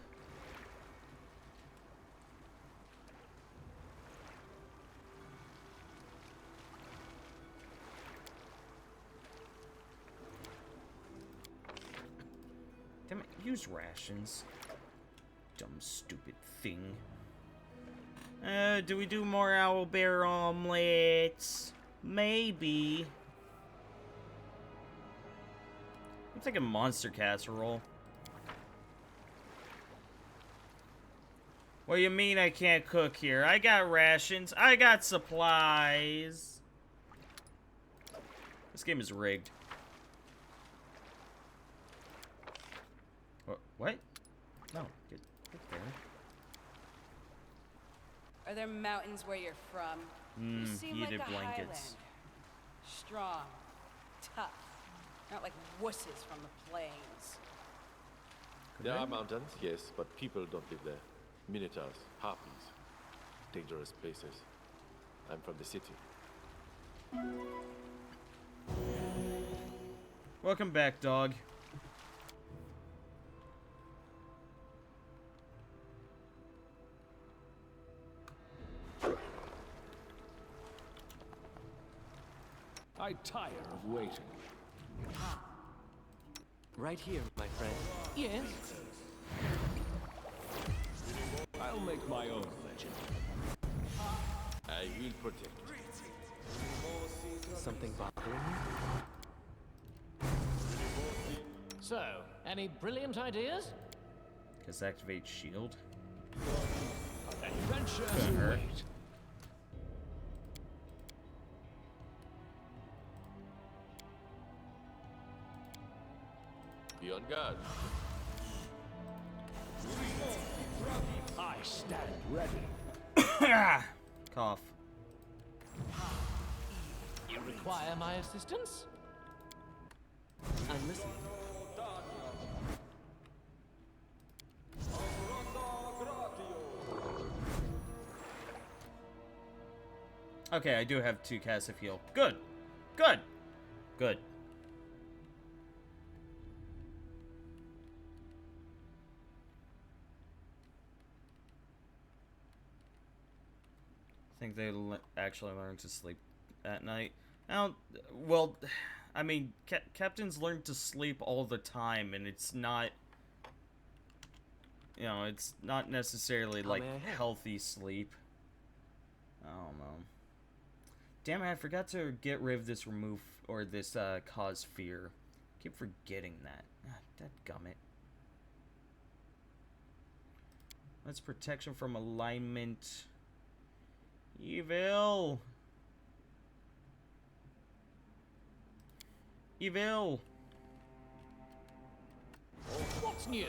Damn it, use rations. Dumb, stupid thing. Do we do more owlbear omelets? Maybe. I'm thinking monster casserole. What do you mean I can't cook here? I got rations. I got supplies. This game is rigged. What? No, get there. Are there mountains where you're from? You seem Heated like a blankets. Highlander. Strong, tough, not like wusses from the plains. There are mountains, yes, but people don't live there. Minotaurs, harpies, dangerous places. I'm from the city. Welcome back, dog. I tire of waiting. Right here, my friend. Yes. I'll make my own legend. I will protect. Something bothering you? So, any brilliant ideas? Just activate shield. Adventures await. Be on guard. I stand ready. Cough. You require my assistance? I'm listening. Okay, I do have 2 casts of heal. Good. Good. Good. I think they actually learn to sleep at night. Now, well, I mean, captains learn to sleep all the time, and it's not, you know, it's not necessarily like may I help? healthy sleep. I don't know. Damn it, I forgot to get rid of this cause fear. Keep forgetting that. Ah, dadgummit. That's protection from alignment. Evil. Evil. What's new?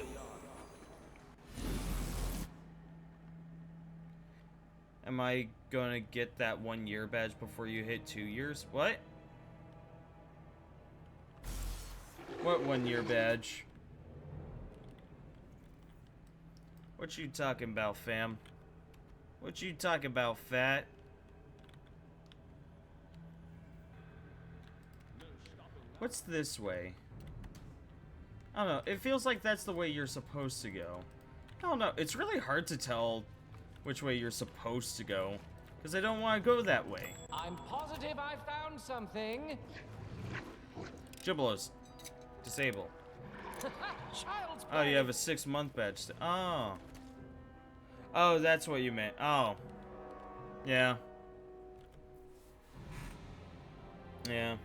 Am I gonna get that 1 year badge before you hit 2 years? What? What 1 year badge? What you talking about, fam? What you talking about, fat? What's this way? I don't know. It feels like that's the way you're supposed to go. I don't know. It's really hard to tell which way you're supposed to go, because I don't want to go that way. I'm positive I found something. Gibbelos. Disable. Child's Oh, play. you have a 6-month badge. Oh. Oh, that's what you meant. Oh. Yeah. Yeah.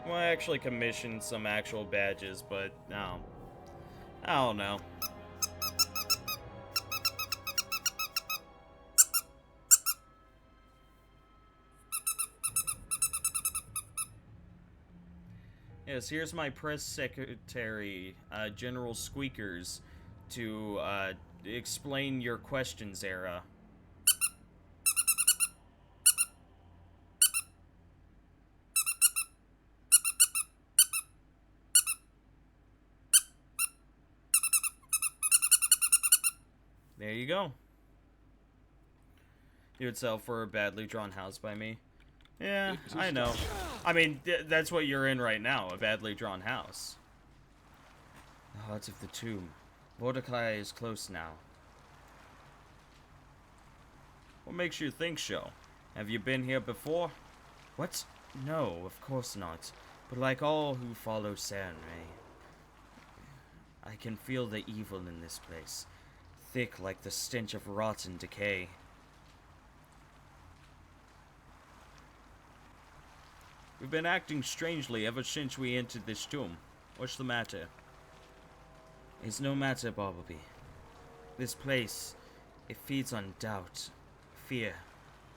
Well, I actually commissioned some actual badges, but no. I don't know. Yes, here's my press secretary, General Squeakers, to explain your questions, Era. There you go. You would sell for a badly drawn house by me. Yeah, I know. I mean, that's what you're in right now, a badly drawn house. The heart of the tomb. Mordecai is close now. What makes you think so? Have you been here before? What? No, of course not. But like all who follow Sarenrae, I can feel the evil in this place. Thick like the stench of rotten decay. We've been acting strangely ever since we entered this tomb. What's the matter? It's no matter, Bartleby. This place, it feeds on doubt, fear,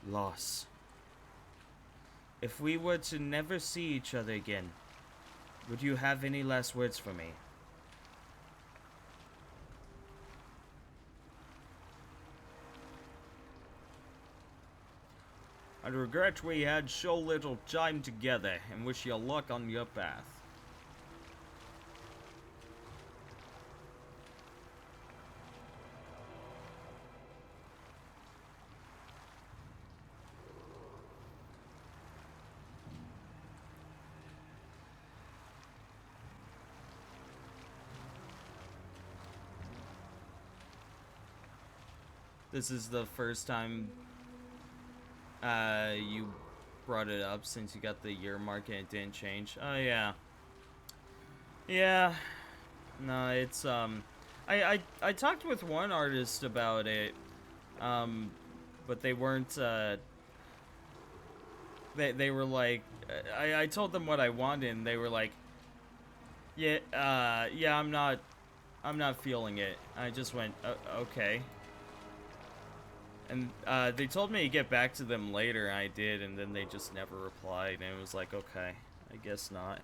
loss. If we were to never see each other again, would you have any last words for me? I regret we had so little time together and wish you luck on your path. This is the first time you brought it up since you got the year mark and it didn't change. Oh yeah. Yeah. No, it's I talked with one artist about it. But they weren't they were like I told them what I wanted and they were like, yeah, yeah, I'm not feeling it. I just went, okay. And they told me to get back to them later, and I did, and then they just never replied, and it was like, okay, I guess not.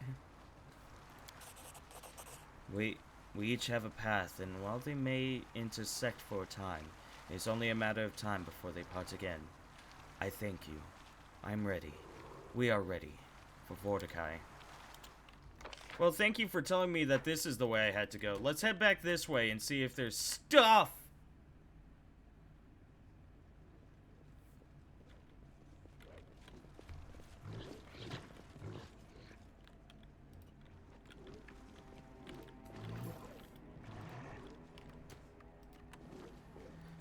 We each have a path, and while they may intersect for a time, it's only a matter of time before they part again. I thank you. I'm ready. We are ready for Mordecai. Well, thank you for telling me that this is the way I had to go. Let's head back this way and see if there's stuff!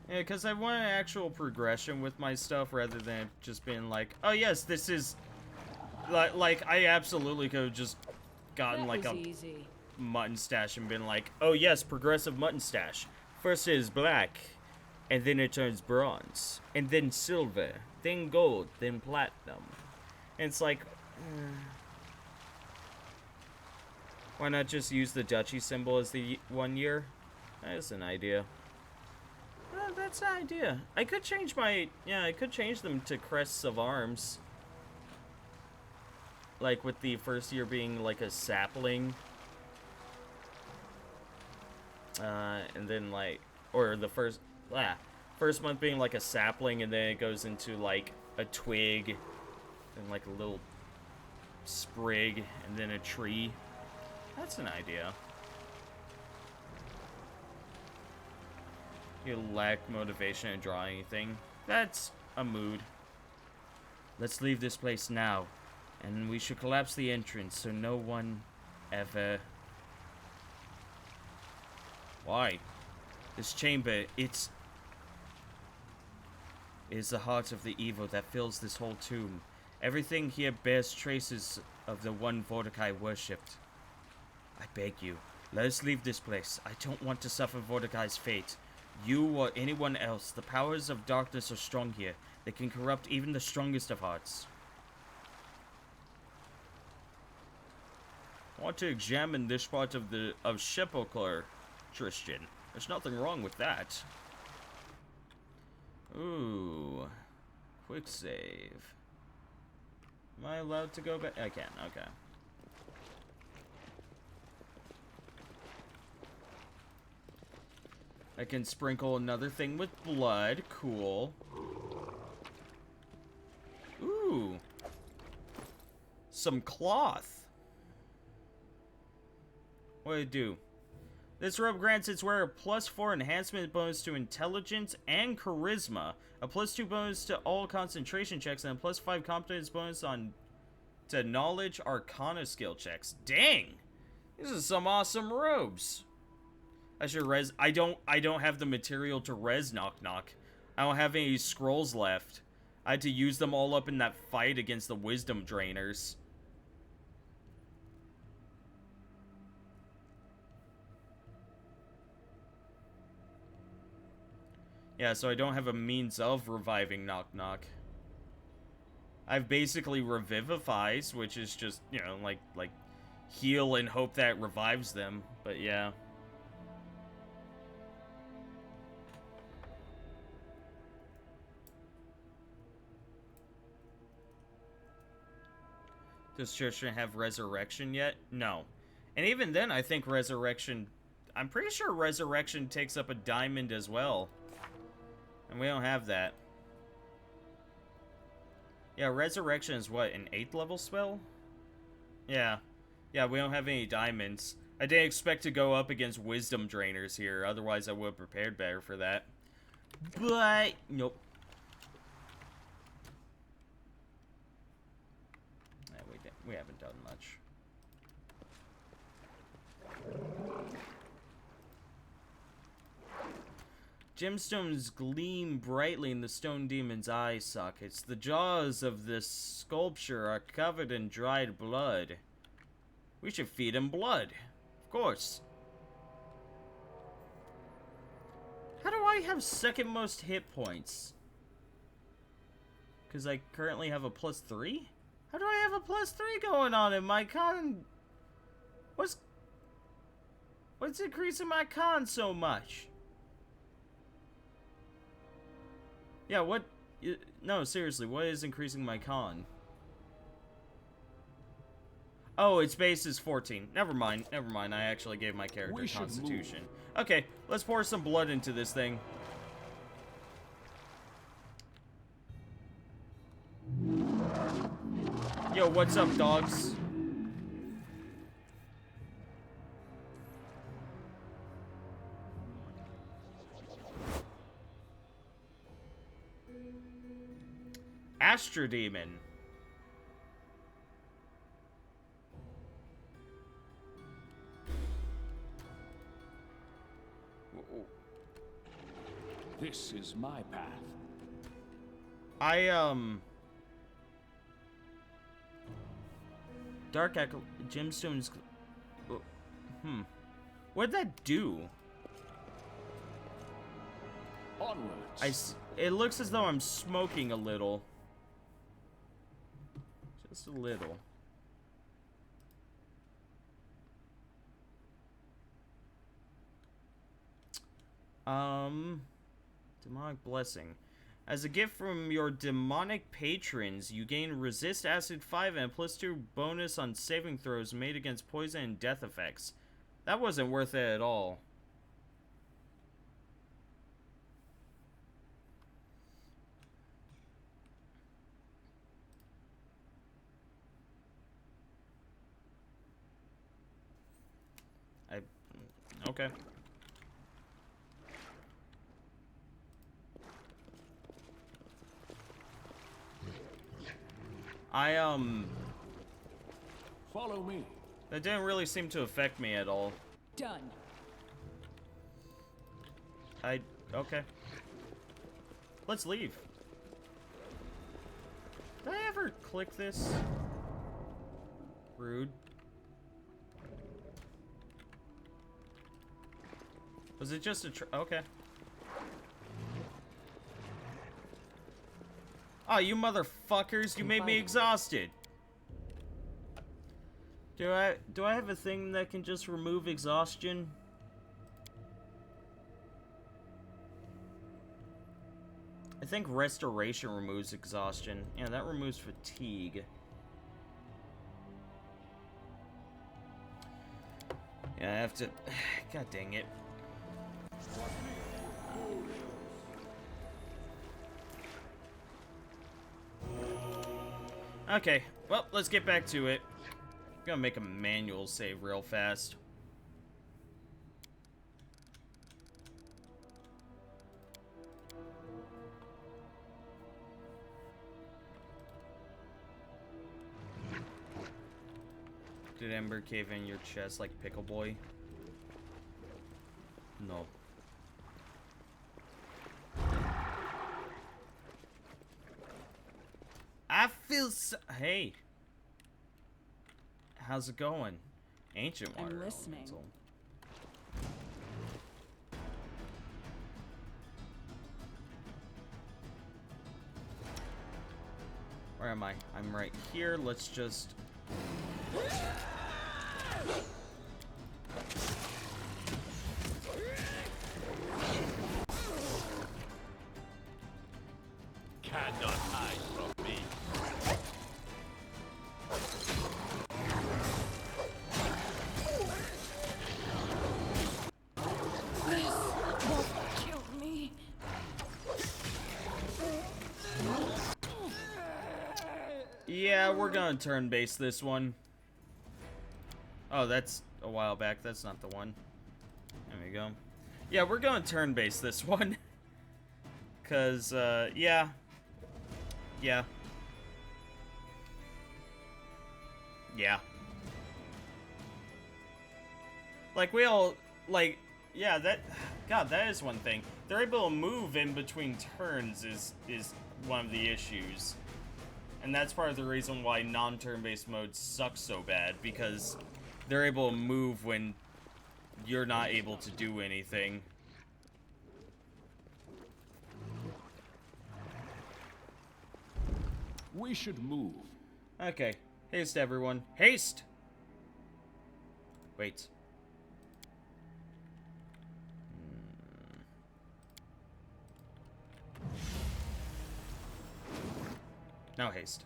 Yeah, because I want an actual progression with my stuff rather than just being like, oh yes, this is... Like I absolutely could have just gotten like a easy. mutton stash and been like, oh yes, progressive mutton stash. First it is black, and then it turns bronze, and then silver, then gold, then platinum. And it's like... why not just use the duchy symbol as the 1 year? That's an idea. That's an idea. I could change my... Yeah, I could change them to crests of arms. Like, with the first year being, like, a sapling. And then, like... Or the first... First month being, like, a sapling, and then it goes into, like, a twig. And, like, a little sprig, and then a tree. That's an idea. You lack motivation to draw anything. That's a mood. Let's leave this place now. And we should collapse the entrance so no one ever... Why? This chamber, it is the heart of the evil that fills this whole tomb. Everything here bears traces of the one Vortikai worshipped. I beg you, let us leave this place. I don't want to suffer Vortikai's fate. You or anyone else, the powers of darkness are strong here. They can corrupt even the strongest of hearts. I want to examine this part of Sepulchre, Tristan. There's nothing wrong with that. Ooh. Quick save. Am I allowed to go back? I can, okay. I can sprinkle another thing with blood. Cool. Ooh. Some cloth. What did it do? This robe grants its wearer a +4 enhancement bonus to intelligence and charisma, a +2 bonus to all concentration checks, and a +5 competence bonus to knowledge arcana skill checks. Dang! These are some awesome robes. I should res. I don't have the material to res Knock Knock. I don't have any scrolls left. I had to use them all up in that fight against the wisdom drainers. Yeah, so I don't have a means of reviving Knock Knock. I've basically Revivifies, which is just, you know, like heal and hope that revives them. But yeah. Does Tristan have Resurrection yet? No. And even then, I think Resurrection... I'm pretty sure Resurrection takes up a diamond as well. And we don't have that. Yeah, Resurrection is what, an 8th level spell? Yeah. Yeah, we don't have any diamonds. I didn't expect to go up against Wisdom Drainers here. Otherwise, I would have prepared better for that. But, nope. We haven't done much. Gemstones gleam brightly in the stone demon's eye sockets. The jaws of this sculpture are covered in dried blood. We should feed him blood. Of course. How do I have second most hit points? Because I currently have a +3? How do I have a +3 going on in my con? What's increasing my con so much? Yeah, what? No, seriously, what is increasing my con? Oh, its base is 14. Never mind, never mind. I actually gave my character Constitution. Okay, let's pour some blood into this thing. Yo, what's up, dogs? Astro Demon. This is my path. Dark Echo Gemstones. What'd that do? Onwards. It looks as though I'm smoking a little. Just a little. Demonic Blessing. As a gift from your demonic patrons, you gain Resist Acid 5 and +2 bonus on saving throws made against poison and death effects. That wasn't worth it at all. Okay. Follow me. That didn't really seem to affect me at all. Done. Okay. Let's leave. Did I ever click this? Rude. Was it just a okay. Oh, you motherfuckers, you made me exhausted. Do I have a thing that can just remove exhaustion? I think restoration removes exhaustion. Yeah, that removes fatigue. Yeah, I have to... God dang it. Okay, well, let's get back to it. I'm gonna make a manual save real fast. Did Ember cave in your chest like Pickle Boy? No. I feel so... Hey. How's it going? Ancient water. I'm listening. Elemental. Where am I? I'm right here. Let's just... Cannot hide from me. Kill me. Yeah, we're gonna turn-base this one. Oh, that's a while back. That's not the one. There we go. Yeah, we're going turn-base this one. Cause, yeah. Yeah. Yeah. Like, we all, like, yeah, that, God, that is one thing. They're able to move in between turns is one of the issues. And that's part of the reason why non-turn-based modes suck so bad, because they're able to move when you're not able to do anything. We should move. Okay. Haste, everyone. Haste! Wait. No haste.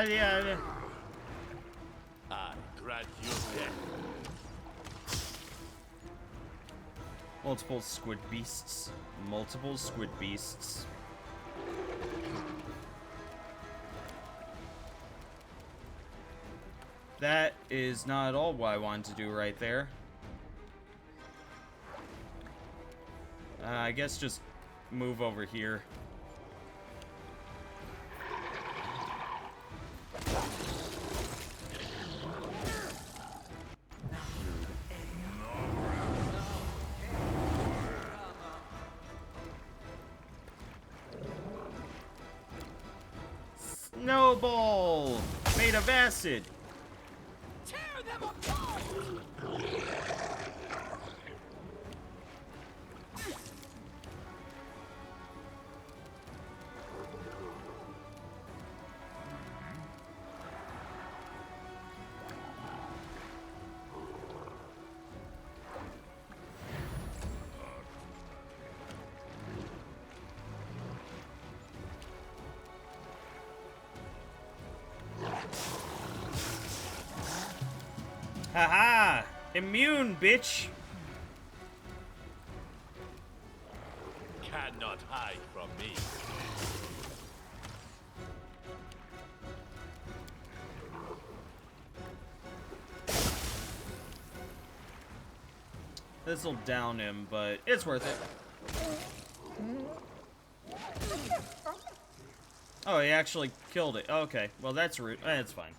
Yeah. I grant you death. Multiple squid beasts. Multiple squid beasts. That is not at all what I wanted to do right there. I guess just move over here. Snowball! Made of acid! Tear them apart! Haha! Immune, bitch! Cannot hide from me. This'll down him, but it's worth it. Oh, he actually killed it. Okay, well that's rude. It's fine.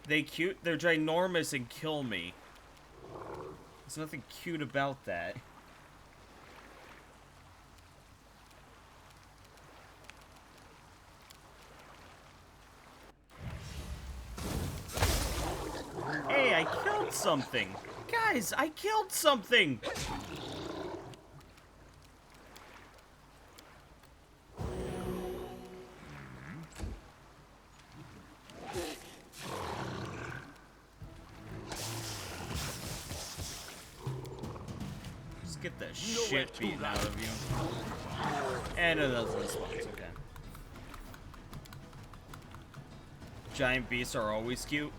They're ginormous and kill me. There's nothing cute about that. Hey, I killed something! Guys, I killed something! Just get the shit beaten out of you. And it doesn't respawn, okay. Giant beasts are always cute.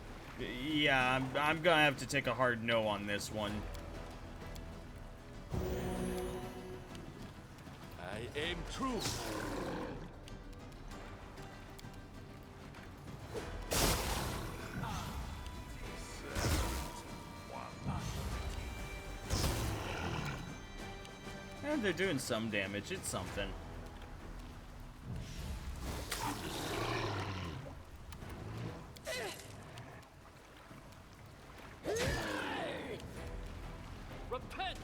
Yeah, I'm gonna have to take a hard no on this one. I aim true. And they're doing some damage. It's something. Repent!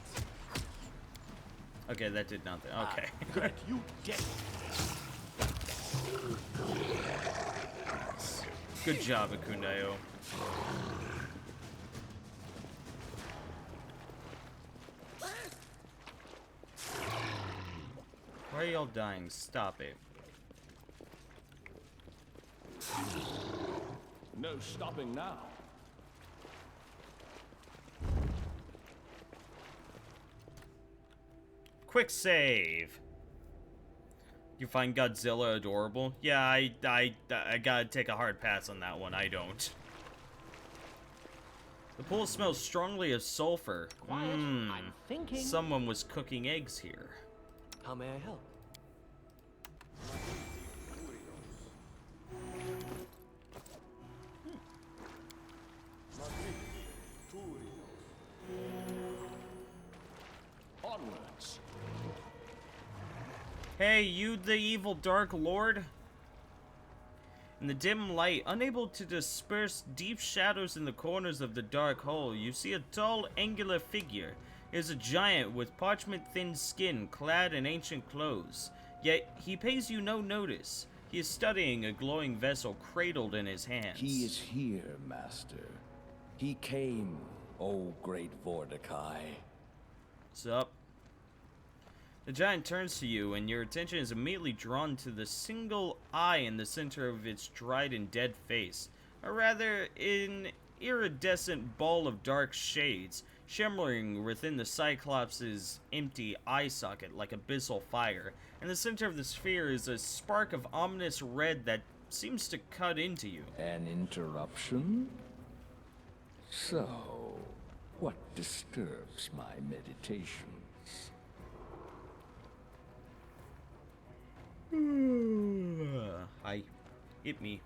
Okay, that did nothing. Okay. Grant you death. Good job, Akundayo. Why are y'all dying? Stop it. No stopping now. Quick save. You find Godzilla adorable? Yeah, I gotta take a hard pass on that one. I don't. The pool smells strongly of sulfur. Quiet. I'm thinking. Someone was cooking eggs here. How may I help? Onwards. Hey, you the evil Dark Lord? In the dim light, unable to disperse deep shadows in the corners of the dark hole, you see a tall, angular figure. He is a giant with parchment-thin skin, clad in ancient clothes. Yet, he pays you no notice. He is studying a glowing vessel cradled in his hands. He is here, Master. He came, O great Vordakai. What's up? The giant turns to you, and your attention is immediately drawn to the single eye in the center of its dried and dead face. Or rather, an iridescent ball of dark shades, shimmering within the Cyclops' empty eye socket like abyssal fire. In the center of the sphere is a spark of ominous red that seems to cut into you. An interruption? So, what disturbs my meditations? Hi. Hit me.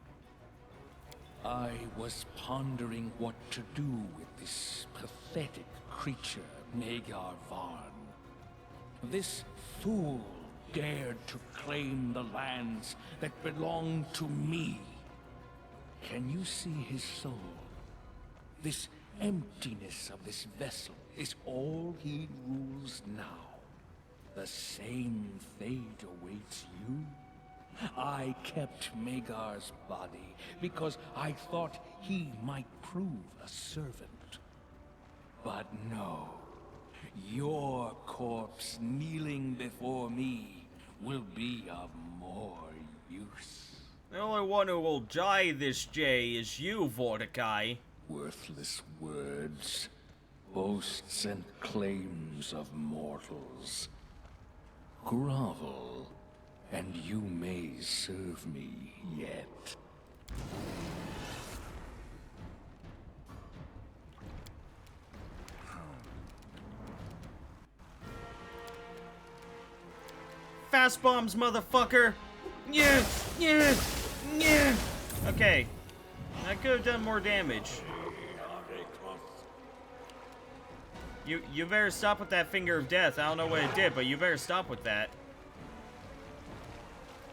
I was pondering what to do with this pathetic creature, Magar Varn. This fool dared to claim the lands that belong to me. Can you see his soul? This emptiness of this vessel is all he rules now. The same fate awaits you. I kept Magar's body because I thought he might prove a servant. But no, your corpse kneeling before me will be of more use. The only one who will die this day is you, Vordakai. Worthless words, boasts and claims of mortals. Grovel, and you may serve me yet. fast bombs, motherfucker! Yeah, yeah, yeah. Okay, I could have done more damage. You better stop with that finger of death. I don't know what it did, but you better stop with that.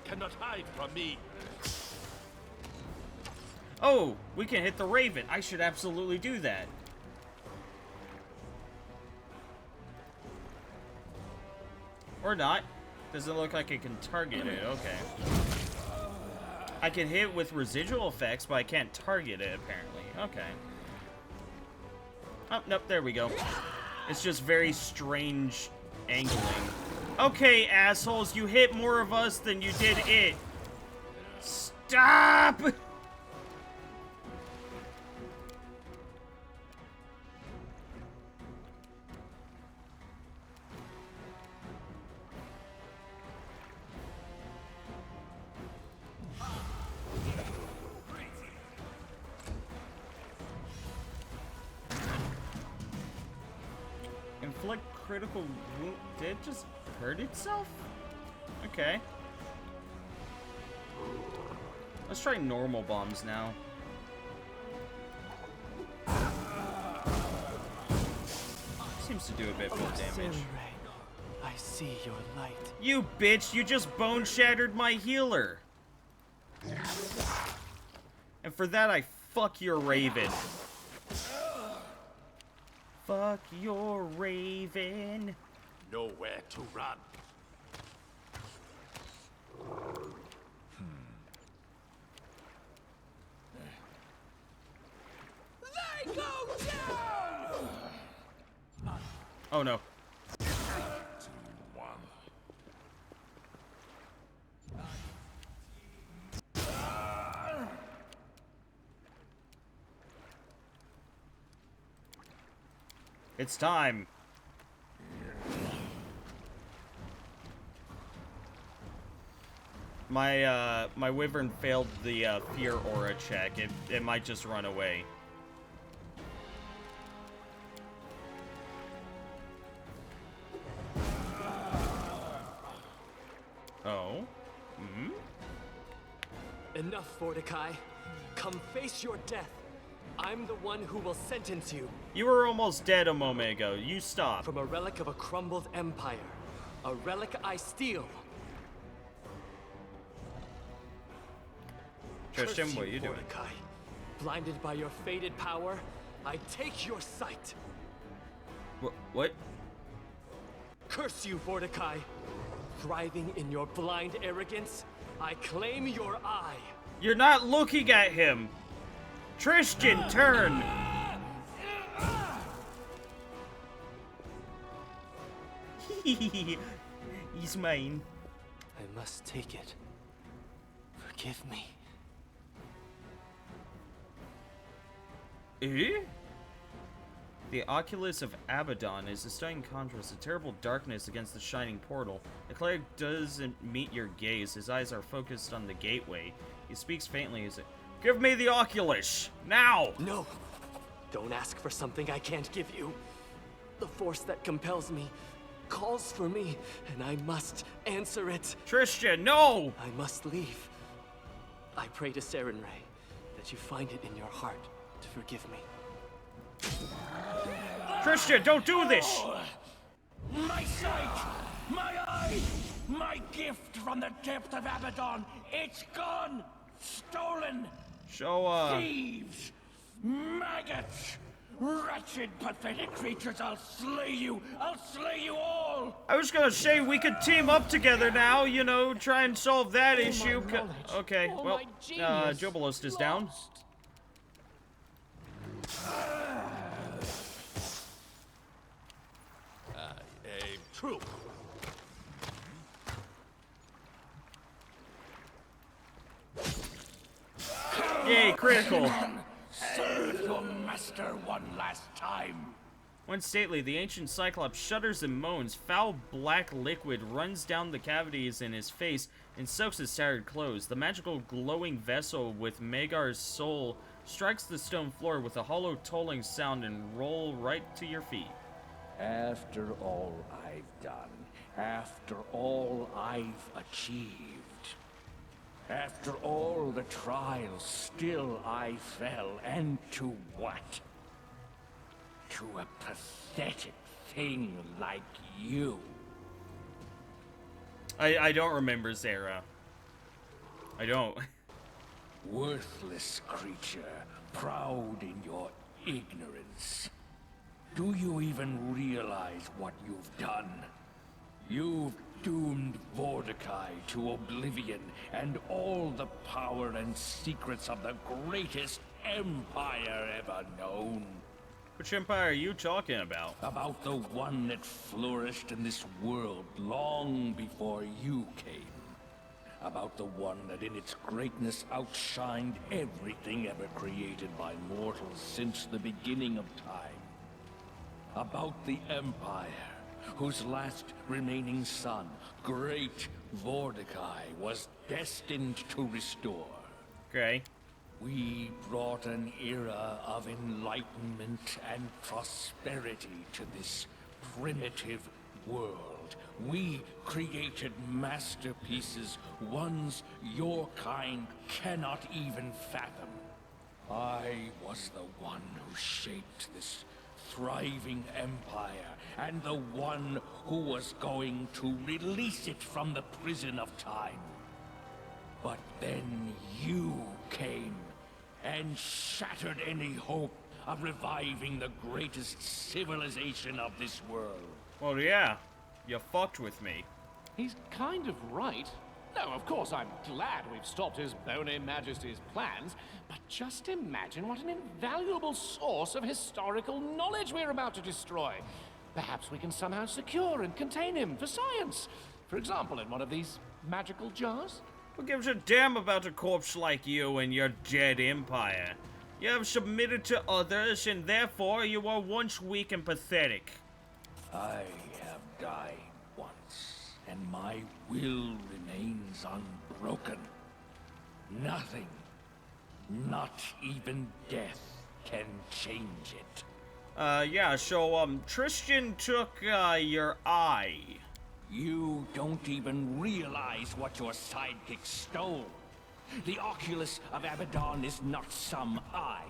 Cannot hide from me. Oh, we can hit the Raven. I should absolutely do that. Or not. Doesn't look like it can target it. Okay. I can hit with residual effects, but I can't target it, apparently. Okay. Oh, nope, there we go. It's just very strange angling. Okay, assholes, you hit more of us than you did it. Stop! Inflict critical wound. Did it just hurt itself? Okay. Let's try normal bombs now. Seems to do a bit more damage. I see your light. You bitch, you just bone shattered my healer. And for that, I fuck your Raven. Fuck your Raven. Nowhere to run. They go down! Oh no. It's time. My wyvern failed the fear aura check. It might just run away. Oh. Hmm? Enough, Mordecai. Come face your death. I'm the one who will sentence you. You were almost dead a moment ago. You stop. From a relic of a crumbled empire. A relic I steal. Christian, Curse what are you doing? Mordecai. Blinded by your faded power, I take your sight. What? Curse you, Mordecai. Thriving in your blind arrogance, I claim your eye. You're not looking at him. Tristan, turn. He's mine. I must take it. Forgive me. Eh? The Oculus of Abaddon is a stunning contrast, a terrible darkness against the shining portal. The cleric doesn't meet your gaze. His eyes are focused on the gateway. He speaks faintly as give me the Oculus! Now! No! Don't ask for something I can't give you. The force that compels me calls for me, and I must answer it. Tristan, no! I must leave. I pray to Saren Ray that you find it in your heart to forgive me. Tristan, don't do this! My sight! My eye! My gift from the depth of Abaddon! It's gone! Stolen! Show, Thieves! Maggots! Wretched, pathetic creatures! I'll slay you! I'll slay you all! I was gonna say we could team up together now, you know, try and solve that issue. Okay, Oh, well, my genius. Jubilist is down. True. Yay, critical. Serve your master one last time! When stately, the ancient Cyclops shudders and moans. Foul black liquid runs down the cavities in his face and soaks his tattered clothes. The magical glowing vessel with Magar's soul strikes the stone floor with a hollow tolling sound and roll right to your feet. After all I've done, After all I've achieved, after all the trials, still I fell, and to what? To a pathetic thing like you. I don't remember Zara. I don't. Worthless creature, proud in your ignorance. Do you even realize what you've done? You've doomed Mordecai to oblivion and all the power and secrets of the greatest empire ever known. Which empire are you talking about? About the one that flourished in this world long before you came. About the one that in its greatness outshined everything ever created by mortals since the beginning of time. About the Empire, whose last remaining son, Great Mordecai, was destined to restore. Okay. We brought an era of enlightenment and prosperity to this primitive world. We created masterpieces, ones your kind cannot even fathom. I was the one who shaped this thriving empire, and the one who was going to release it from the prison of time. But then you came and shattered any hope of reviving the greatest civilization of this world. Well, yeah. You fucked with me. He's kind of right. No, of course, I'm glad we've stopped His Bony Majesty's plans, but just imagine what an invaluable source of historical knowledge we're about to destroy. Perhaps we can somehow secure and contain him for science. For example, in one of these magical jars. Who gives a damn about a corpse like you and your dead empire? You have submitted to others, and therefore you were once weak and pathetic. I have died once, and my will remains unbroken. Nothing, not even death, can change it. Yeah, so, Tristan took, your eye. You don't even realize what your sidekick stole. The Oculus of Abaddon is not some eye.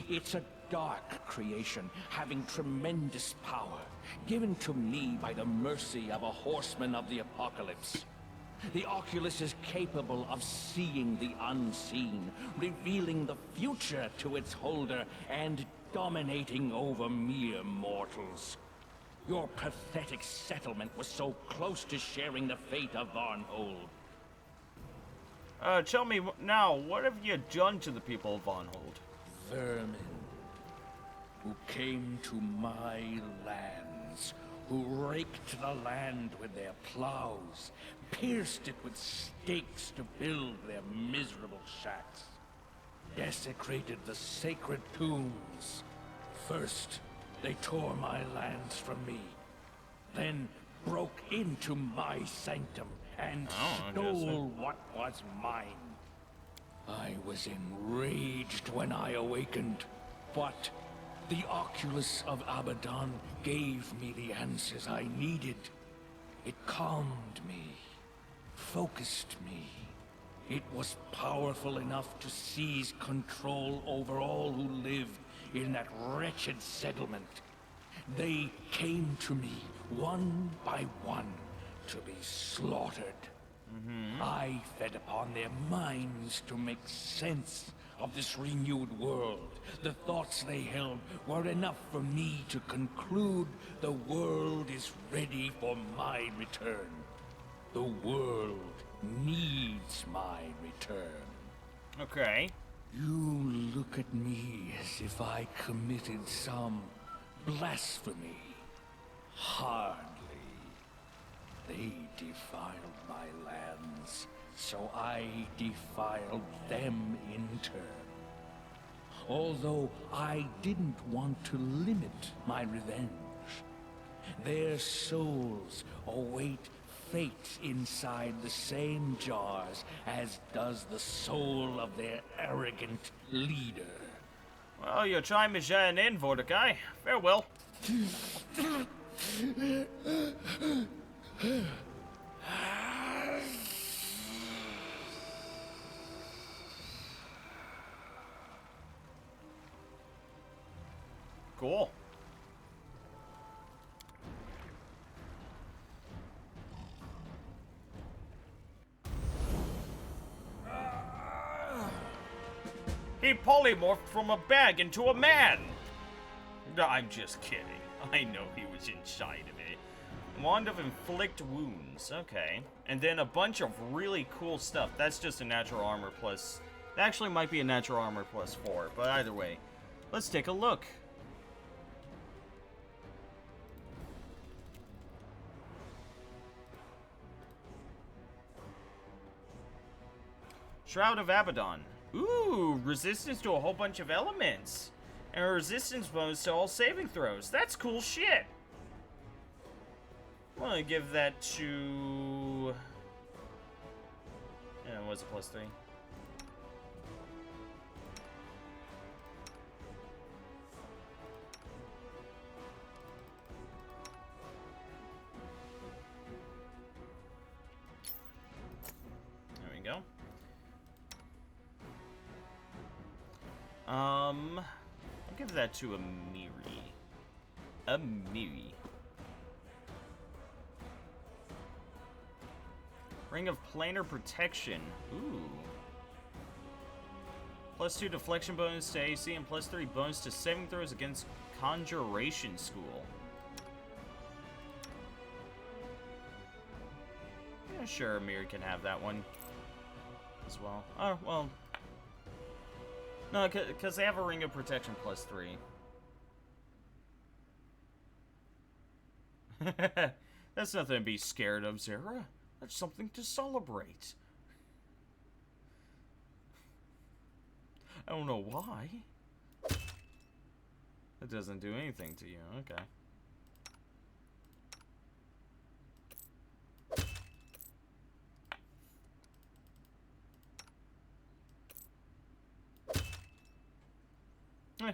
It's a dark creation, having tremendous power, given to me by the mercy of a horseman of the apocalypse. The Oculus is capable of seeing the unseen, revealing the future to its holder, and dominating over mere mortals. Your pathetic settlement was so close to sharing the fate of Varnhold. Tell me now, what have you done to the people of Varnhold? Vermin, who came to my lands, who raked the land with their plows, pierced it with stakes to build their miserable shacks, desecrated the sacred tombs. First, they tore my lands from me, then broke into my sanctum and stole what was mine. I was enraged when I awakened, but the Oculus of Abaddon gave me the answers I needed. It calmed me, focused me. It was powerful enough to seize control over all who lived in that wretched settlement. They came to me, one by one, to be slaughtered. I fed upon their minds to make sense of this renewed world. The thoughts they held were enough for me to conclude the world is ready for my return. The world needs my return. Okay. You look at me as if I committed some blasphemy. Hardly. They defiled my lands, so I defiled them in turn. Although I didn't want to limit my revenge. Their souls await fate inside the same jars as does the soul of their arrogant leader. Well, your time is at an end, Mordecai. Farewell. Cool. He polymorphed from a bag into a man! No, I'm just kidding. I know he was inside of it. Wand of Inflict Wounds. Okay. And then a bunch of really cool stuff. That's just a natural armor plus... That actually might be a natural armor plus 4. But either way, let's take a look. Shroud of Abaddon. Ooh, resistance to a whole bunch of elements. And a resistance bonus to all saving throws. That's cool shit. I'm gonna give that to... Yeah, what's it, plus 3? There we go. I'll give that to Amiri. Amiri. Ring of Planar Protection. Ooh. Plus 2 deflection bonus to AC and plus 3 bonus to saving throws against Conjuration School. Yeah, sure, Amiri can have that one as well. Oh, well. No, because they have a Ring of Protection plus 3. That's nothing to be scared of, Zara. That's something to celebrate. I don't know why. It doesn't do anything to you. Okay.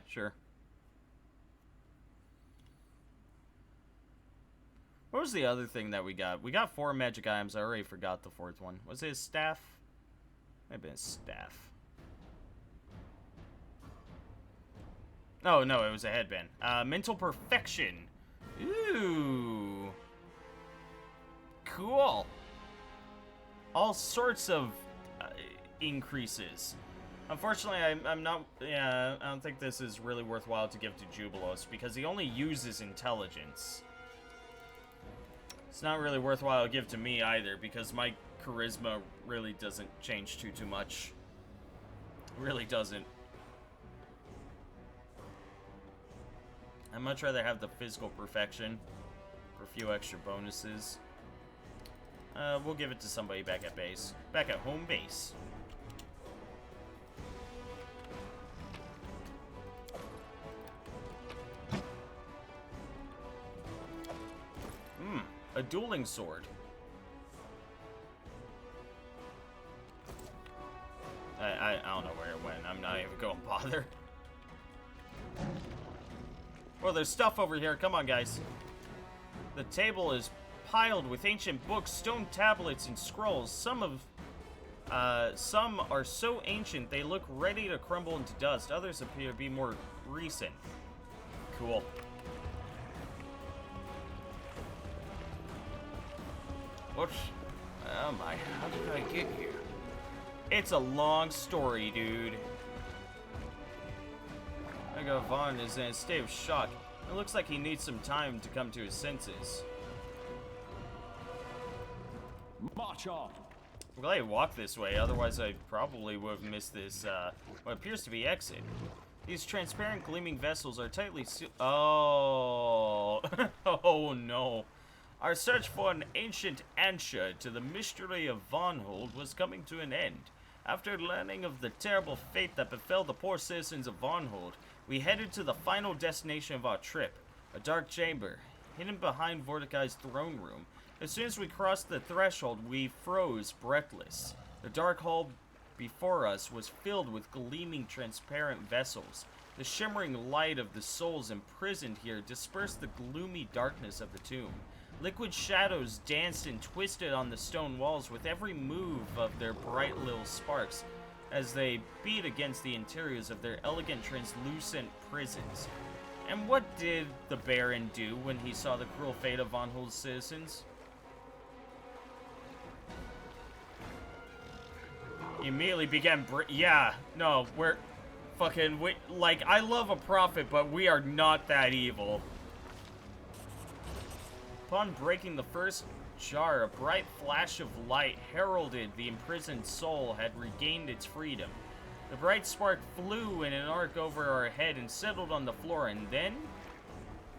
Sure. What was the other thing that we got? We got 4 magic items. I already forgot the 4th one. Was it his staff? Maybe his staff. Oh, no, it was a headband. Mental Perfection. Ooh. Cool. All sorts of increases. Unfortunately, I'm not... Yeah, I don't think this is really worthwhile to give to Jubilos, because he only uses intelligence. It's not really worthwhile to give to me either, because my charisma really doesn't change too much. It really doesn't. I'd much rather have the physical perfection for a few extra bonuses. We'll give it to somebody back at base. Back at home base. A dueling sword. I don't know where it went. I'm not even going to bother. Well, there's stuff over here. Come on, guys. The table is piled with ancient books, stone tablets, and scrolls. Some are so ancient they look ready to crumble into dust. Others appear to be more recent. Cool. Whoops. Oh my, how did I get here? It's a long story, dude. Mega Vaughn is in a state of shock. It looks like he needs some time to come to his senses. March on. I'm glad I walked this way, otherwise I probably would have missed this, what appears to be exit. These transparent gleaming vessels are tightly Oh. Oh no. Our search for an ancient answer to the mystery of Vonhold was coming to an end. After learning of the terrible fate that befell the poor citizens of Vonhold, we headed to the final destination of our trip, a dark chamber, hidden behind Vorticai's throne room. As soon as we crossed the threshold, we froze breathless. The dark hall before us was filled with gleaming transparent vessels. The shimmering light of the souls imprisoned here dispersed the gloomy darkness of the tomb. Liquid shadows danced and twisted on the stone walls with every move of their bright little sparks as they beat against the interiors of their elegant translucent prisons. And what did the Baron do when he saw the cruel fate of Von Hold's citizens? He immediately began we're fucking, like, I love a prophet, but we are not that evil. Upon breaking the first jar, a bright flash of light heralded the imprisoned soul had regained its freedom. The bright spark flew in an arc over our head and settled on the floor, and then,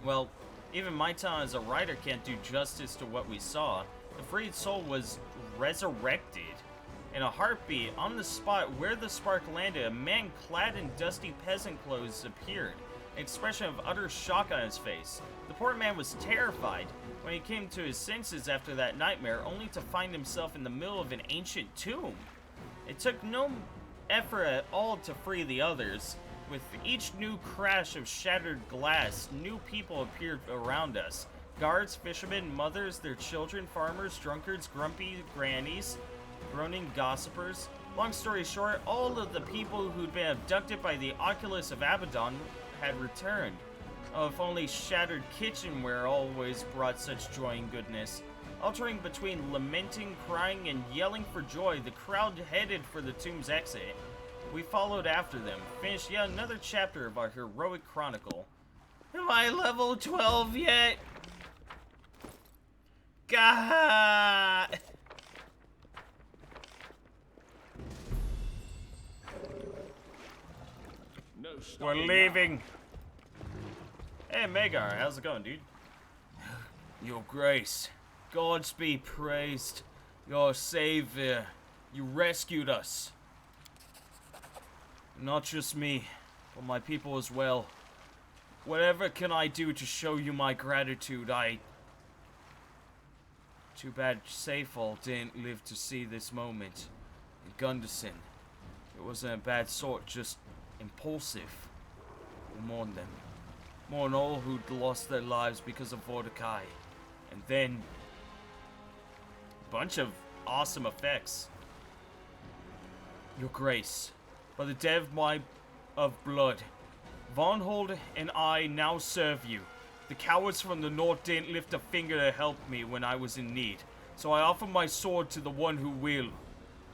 well, even my time as a writer can't do justice to what we saw. The freed soul was resurrected. In a heartbeat, on the spot where the spark landed, a man clad in dusty peasant clothes appeared, an expression of utter shock on his face. The poor man was terrified when he came to his senses after that nightmare, only to find himself in the middle of an ancient tomb. It took no effort at all to free the others. With each new crash of shattered glass, new people appeared around us. Guards, fishermen, mothers, their children, farmers, drunkards, grumpy grannies, groaning gossipers. Long story short, all of the people who'd been abducted by the Oculus of Abaddon had returned. Oh, if only shattered kitchenware always brought such joy and goodness. Altering between lamenting, crying, and yelling for joy, the crowd headed for the tomb's exit. We followed after them, finished yet another chapter of our heroic chronicle. Am I level 12 yet? God! We're leaving. Hey, Magar, how's it going, dude? Your Grace, gods be praised. Your savior, you rescued us. Not just me, but my people as well. Whatever can I do to show you my gratitude? Too bad Seyfall didn't live to see this moment. And Gunderson, it wasn't a bad sort, just impulsive. We mourn them. Mourn all who'd lost their lives because of Mordecai. And then a bunch of awesome effects. Your Grace, by the debt of blood, Von Hold and I now serve you. The cowards from the north didn't lift a finger to help me when I was in need, so I offer my sword to the one who will.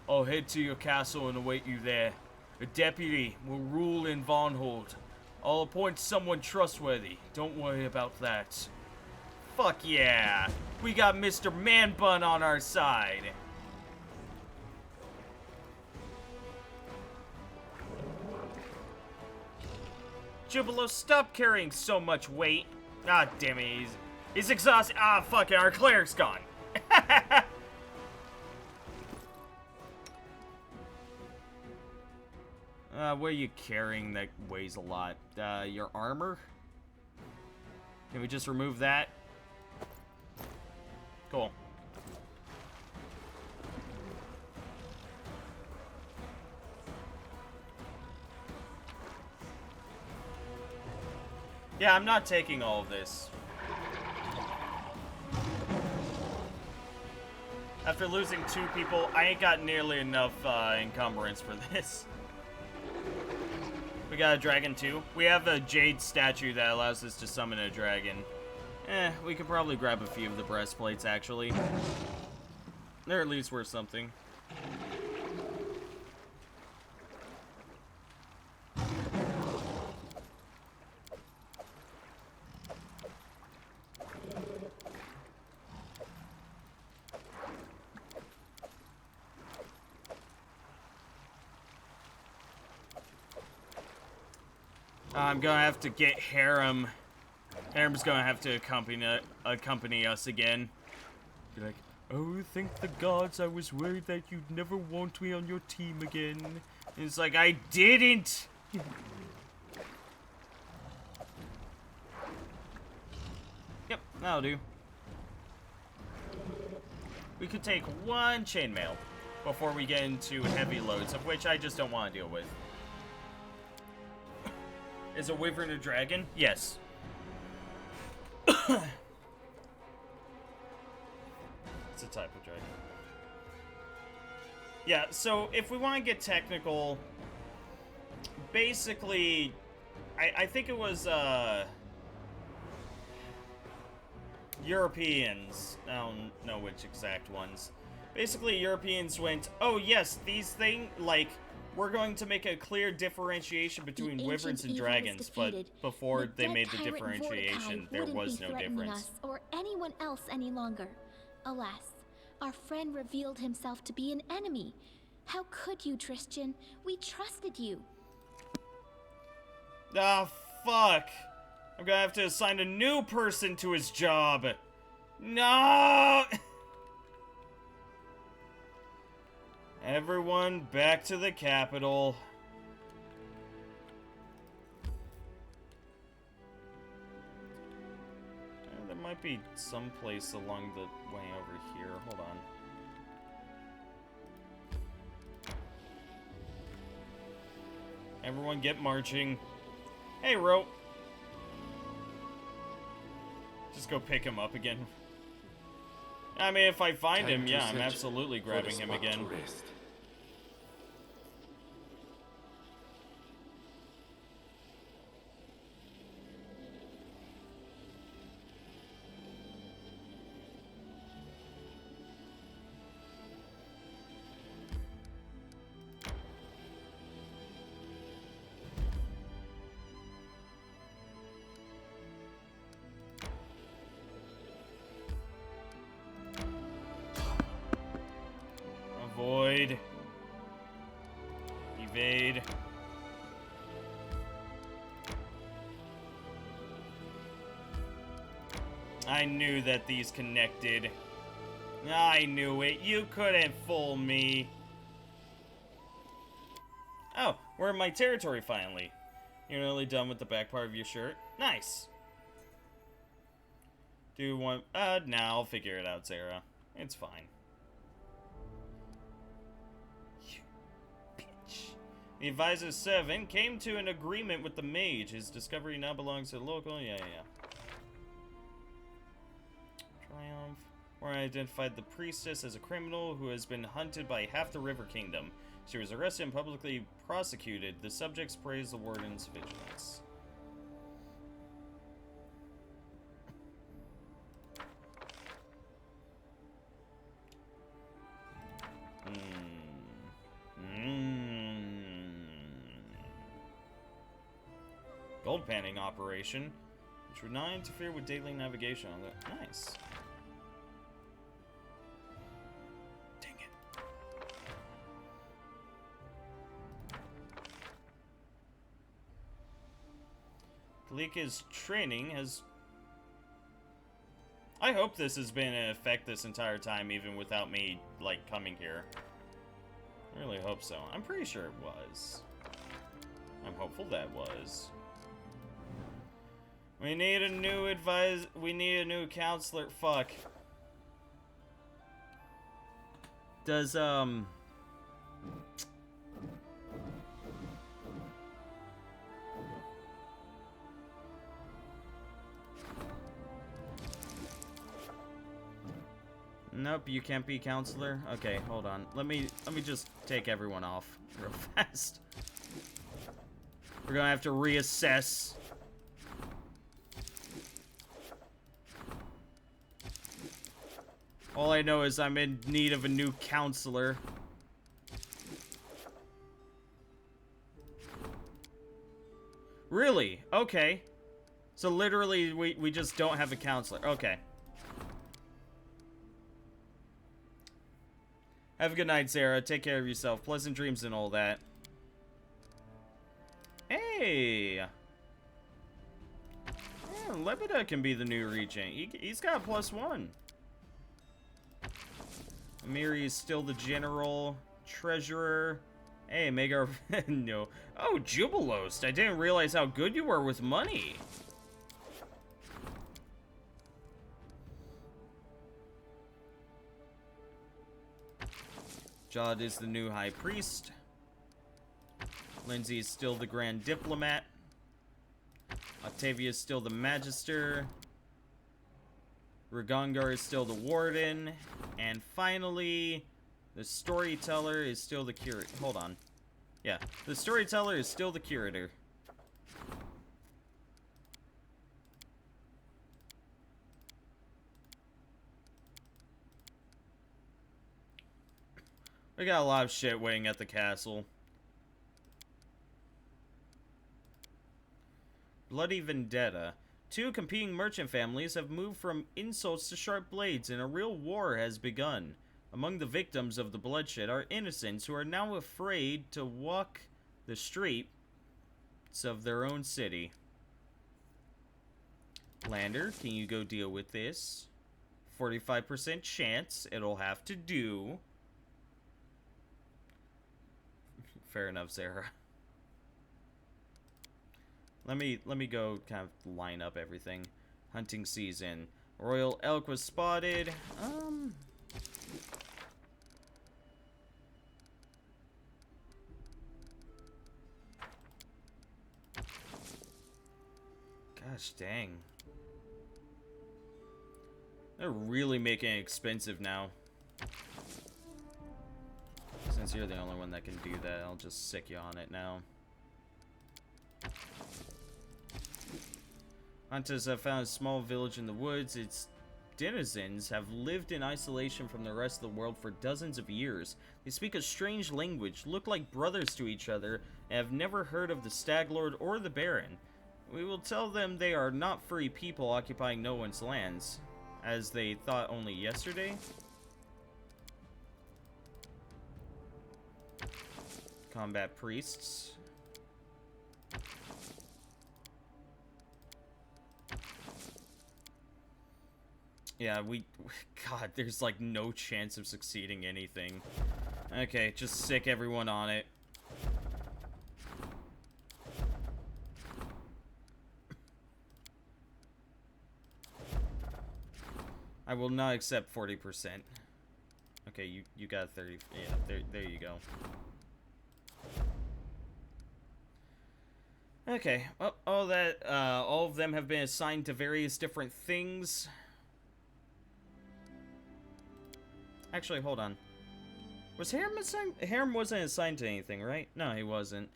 I'll head to your castle and await you there. A deputy will rule in Von Hold. I'll appoint someone trustworthy. Don't worry about that. Fuck yeah! We got Mr. Man Bun on our side! Jubilo, stop carrying so much weight. Ah, damn it, he's exhausted. Ah, fuck it, our cleric's gone. What are you carrying that weighs a lot? Your armor? Can we just remove that? Cool. Yeah, I'm not taking all of this. After losing 2 people, I ain't got nearly enough encumbrance for this. We got a dragon too. We have a jade statue that allows us to summon a dragon. We could probably grab a few of the breastplates, actually. They're at least worth something. I'm gonna have to get Harem. Harem's gonna have to accompany us again. Be like, oh, thank the gods, I was worried that you'd never want me on your team again. And it's like, I didn't! Yep, that'll do. We could take 1 chainmail before we get into heavy loads, of which I just don't want to deal with. Is a wyvern a dragon? Yes. a type of dragon. Yeah, so if we want to get technical, basically, I think it was, Europeans. I don't know which exact ones. Basically, Europeans went, oh yes, these things, like, we're going to make a clear differentiation between wyverns and dragons, but before they made the differentiation, there was no difference. Us or anyone else any longer. Alas, our friend revealed himself to be an enemy. How could you, Tristan? We trusted you. Ah, fuck. I'm gonna have to assign a new person to his job. No! Everyone back to the capital. There might be some place along the way over here. Hold on. Everyone get marching. Hey, Ro. Just go pick him up again. I mean, if I find him, yeah, I'm absolutely grabbing him again. Avoid. Evade. I knew that these connected. I knew it. You couldn't fool me. Oh, we're in my territory finally. You're nearly done with the back part of your shirt? Nice. Do you want... nah, I'll figure it out, Sarah. It's fine. The Advisor 7 came to an agreement with the mage. His discovery now belongs to the local... Yeah. Triumph. Warren identified the priestess as a criminal who has been hunted by half the River Kingdom. She was arrested and publicly prosecuted. The subjects praised the warden's vigilance. Gold panning operation, which would not interfere with daily navigation on the... Nice. Dang it. Kalika's training has... I hope this has been in effect this entire time, even without me, like, coming here. I really hope so. I'm pretty sure it was. I'm hopeful that was. We need a new we need a new counselor. Fuck. Does, Nope, you can't be counselor. Okay, hold on. Let me just take everyone off real fast. We're gonna have to reassess. All I know is I'm in need of a new counselor. Really? Okay. So literally, we just don't have a counselor. Okay. Have a good night, Sarah. Take care of yourself. Pleasant dreams and all that. Hey! Yeah, Lebeda can be the new regent. He's got +1. Miri is still the general. Treasurer. Hey, Magar... no. Oh, Jubilost. I didn't realize how good you were with money. Jod is the new high priest. Lindsay is still the grand diplomat. Octavia is still the magister. Ragongar is still the warden. And finally, the storyteller is still the curator. Hold on. Yeah, the storyteller is still the curator. We got a lot of shit waiting at the castle. Bloody Vendetta. Two competing merchant families have moved from insults to sharp blades, and a real war has begun. Among the victims of the bloodshed are innocents who are now afraid to walk the streets of their own city. Lander, can you go deal with this? 45% chance it'll have to do. Fair enough, Sarah. Let me go kind of line up everything. Hunting season. Royal elk was spotted. Gosh dang. They're really making it expensive now. Since you're the only one that can do that, I'll just sick you on it now. Hunters have found a small village in the woods. Its denizens have lived in isolation from the rest of the world for dozens of years. They speak a strange language, look like brothers to each other, and have never heard of the Stag Lord or the Baron. We will tell them they are not free people occupying no one's lands, as they thought only yesterday. Combat priests. Yeah, God, there's like no chance of succeeding anything. Okay, just sick everyone on it. I will not accept 40%. Okay, you got 30. Yeah, there you go. Okay, well, all of them have been assigned to various different things. Actually, hold on. Was Harem assigned? Harem wasn't assigned to anything, right? No, he wasn't.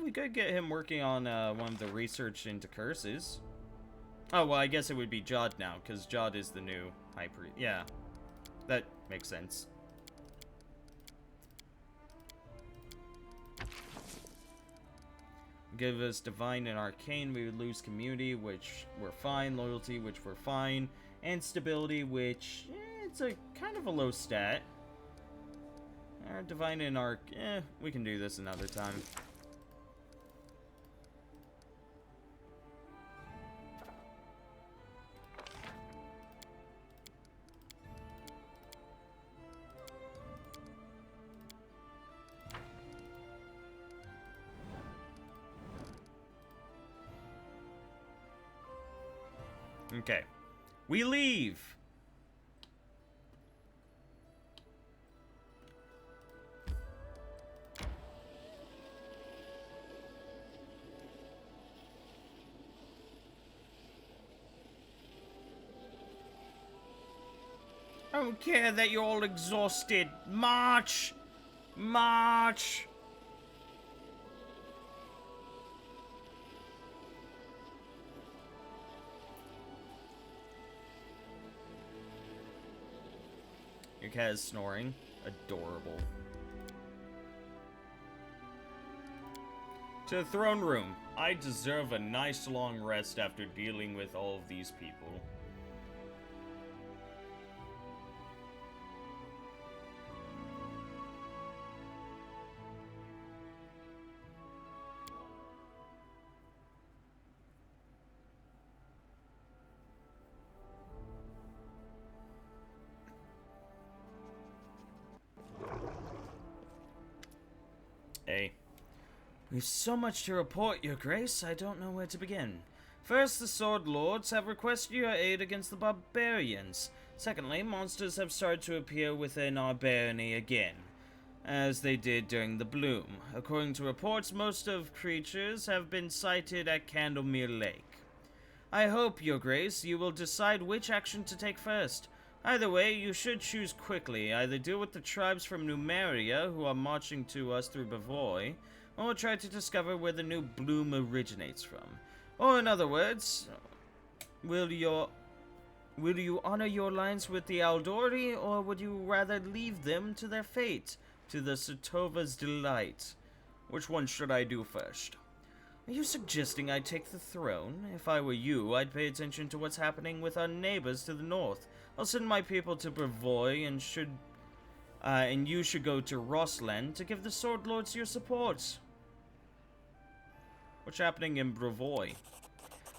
We could get him working on one of the research into curses. Oh, well, I guess it would be Jod now, because Jod is the new high priest. Yeah, that makes sense. Give us divine and arcane, we would lose community, which we're fine. Loyalty, which we're fine. And stability, which it's a kind of a low stat. Divine and arc, we can do this another time. Okay. We leave! I don't care that you're all exhausted. March! March! Your cat is snoring. Adorable. To the throne room. I deserve a nice long rest after dealing with all of these people. Hey. We've so much to report, Your Grace, I don't know where to begin. First, the Sword Lords have requested your aid against the barbarians. Secondly, monsters have started to appear within our barony again, as they did during the bloom. According to reports, most of creatures have been sighted at Candlemere Lake. I hope, Your Grace, you will decide which action to take first. Either way, you should choose quickly. Either deal with the tribes from Numeria who are marching to us through Bavoy, or try to discover where the new bloom originates from. Or in other words, will you honor your alliance with the Aldori, or would you rather leave them to their fate, to the Satova's delight? Which one should I do first? Are you suggesting I take the throne? If I were you, I'd pay attention to what's happening with our neighbors to the north. I'll send my people to Brevoy, and you should go to Rossland to give the Sword Lords your support. What's happening in Brevoy?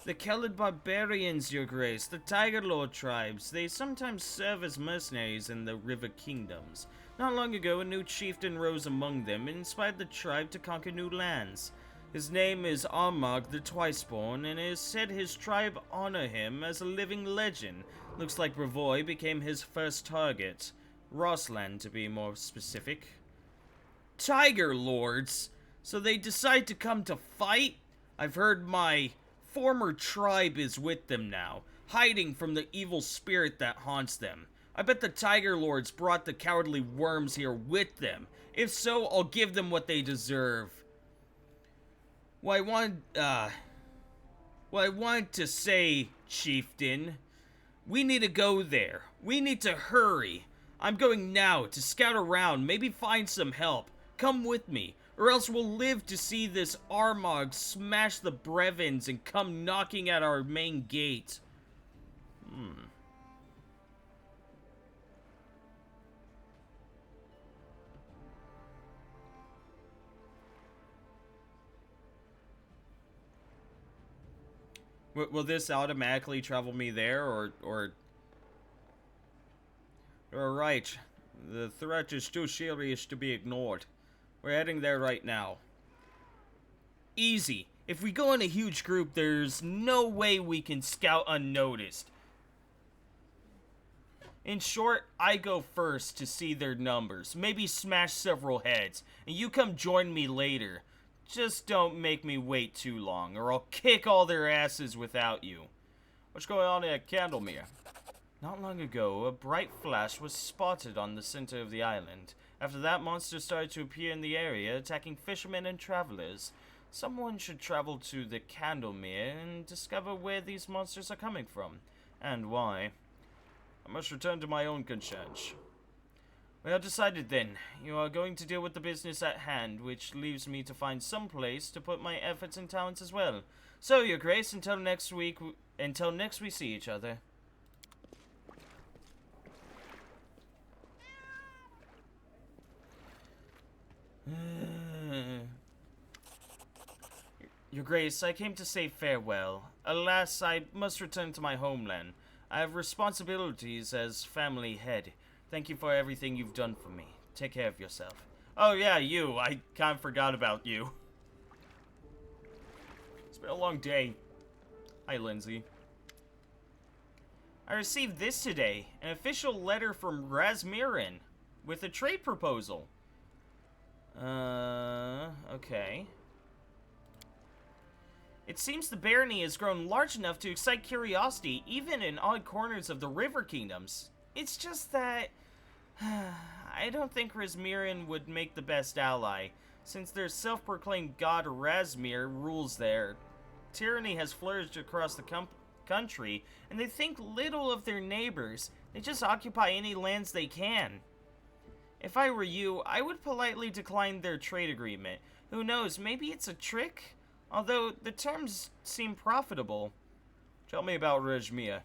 The Kelid barbarians, Your Grace, the Tiger Lord tribes. They sometimes serve as mercenaries in the River Kingdoms. Not long ago, a new chieftain rose among them and inspired the tribe to conquer new lands. His name is Armagh the Twiceborn, and it is said his tribe honor him as a living legend. Looks like Brevoy became his first target. Rossland, to be more specific. Tiger Lords? So they decide to come to fight? I've heard my former tribe is with them now, hiding from the evil spirit that haunts them. I bet the Tiger Lords brought the cowardly worms here with them. If so, I'll give them what they deserve. Well, I want to say, Chieftain, we need to go there. We need to hurry. I'm going now to scout around, maybe find some help. Come with me, or else we'll live to see this Armagh smash the Brevins and come knocking at our main gate. Will this automatically travel me there, or... You're right. The threat is too serious to be ignored. We're heading there right now. Easy. If we go in a huge group, there's no way we can scout unnoticed. In short, I go first to see their numbers, maybe smash several heads, and you come join me later. Just don't make me wait too long, or I'll kick all their asses without you. What's going on at Candlemere? Not long ago, a bright flash was spotted on the center of the island. After that, monsters started to appear in the area, attacking fishermen and travelers. Someone should travel to the Candlemere and discover where these monsters are coming from, and why. I must return to my own concerns. We are decided then. You are going to deal with the business at hand, which leaves me to find some place to put my efforts and talents as well. So, Your Grace, until next we see each other. Your Grace, I came to say farewell. Alas, I must return to my homeland. I have responsibilities as family head. Thank you for everything you've done for me. Take care of yourself. Oh yeah, you. I kind of forgot about you. It's been a long day. Hi, Lindsay. I received this today. An official letter from Razmirin with a trade proposal. Okay. It seems the barony has grown large enough to excite curiosity, even in odd corners of the River Kingdoms. It's just that... I don't think Razmirin would make the best ally, since their self-proclaimed god Razmir rules there. Tyranny has flourished across the country, and they think little of their neighbors. They just occupy any lands they can. If I were you, I would politely decline their trade agreement. Who knows, maybe it's a trick? Although, the terms seem profitable. Tell me about Razmir.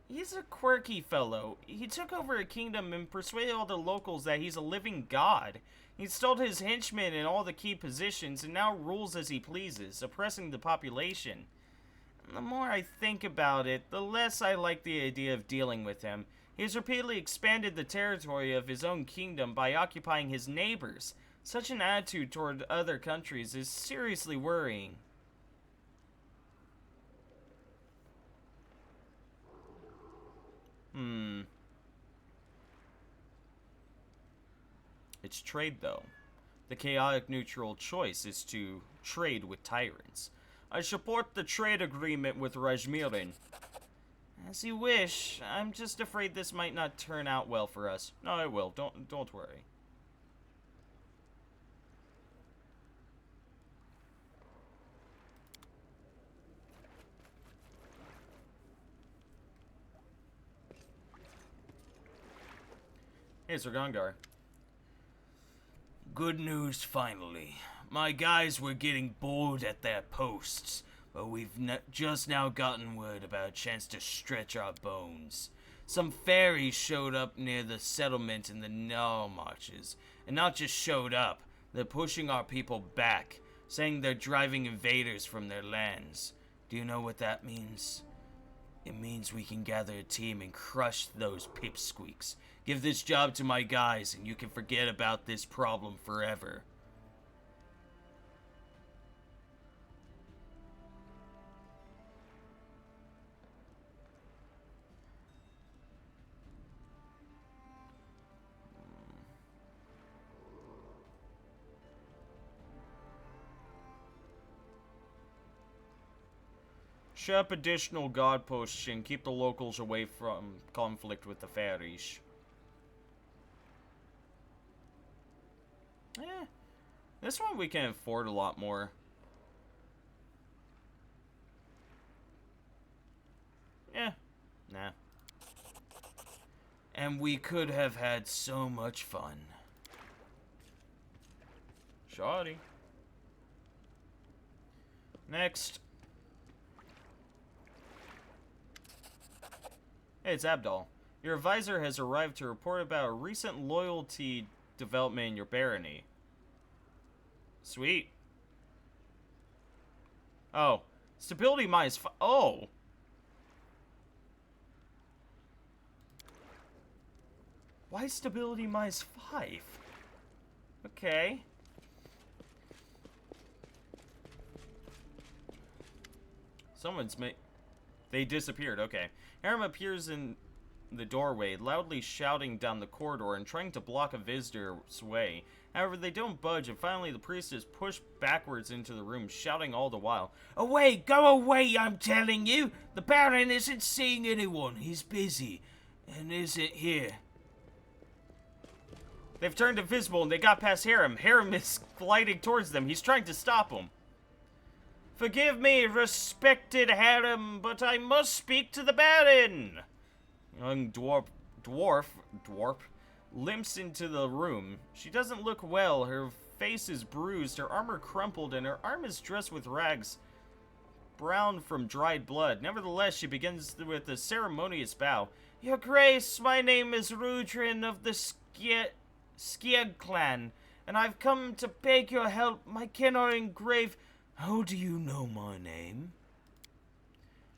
He's a quirky fellow. He took over a kingdom and persuaded all the locals that he's a living god. He installed his henchmen in all the key positions and now rules as he pleases, oppressing the population. And the more I think about it, the less I like the idea of dealing with him. He has repeatedly expanded the territory of his own kingdom by occupying his neighbors. Such an attitude toward other countries is seriously worrying. It's trade, though. The chaotic neutral choice is to trade with tyrants. I support the trade agreement with Rajmirin. As you wish. I'm just afraid this might not turn out well for us. No, it will. Don't worry. Hey, Sir Gongar. Good news, finally. My guys were getting bored at their posts, but we've just now gotten word about a chance to stretch our bones. Some fairies showed up near the settlement in the Nile Marches, and not just showed up, they're pushing our people back, saying they're driving invaders from their lands. Do you know what that means? It means we can gather a team and crush those pipsqueaks. Give this job to my guys, and you can forget about this problem forever. Set up additional guard posts and keep the locals away from conflict with the fairies. This one we can afford a lot more. Nah. And we could have had so much fun. Shoddy. Next. Hey, it's Abdal. Your advisor has arrived to report about a recent loyalty development in your barony. Sweet. Oh. Stability -5. Oh! Why stability -5? Okay. Someone's They disappeared, okay. Harem appears in the doorway, loudly shouting down the corridor and trying to block a visitor's way. However, they don't budge, and finally the priest is pushed backwards into the room, shouting all the while, "Away! Go away, I'm telling you! The Baron isn't seeing anyone. He's busy, and isn't here." They've turned invisible, and they got past Harem. Harem is gliding towards them. He's trying to stop them. "Forgive me, respected Harem, but I must speak to the Baron." Young dwarf limps into the room. She doesn't look well. Her face is bruised, her armor crumpled, and her arm is dressed with rags brown from dried blood. Nevertheless, she begins with a ceremonious bow. "Your Grace, my name is Rudrin of the Skieg clan, and I've come to beg your help. My kin are in grave..." "How do you know my name?"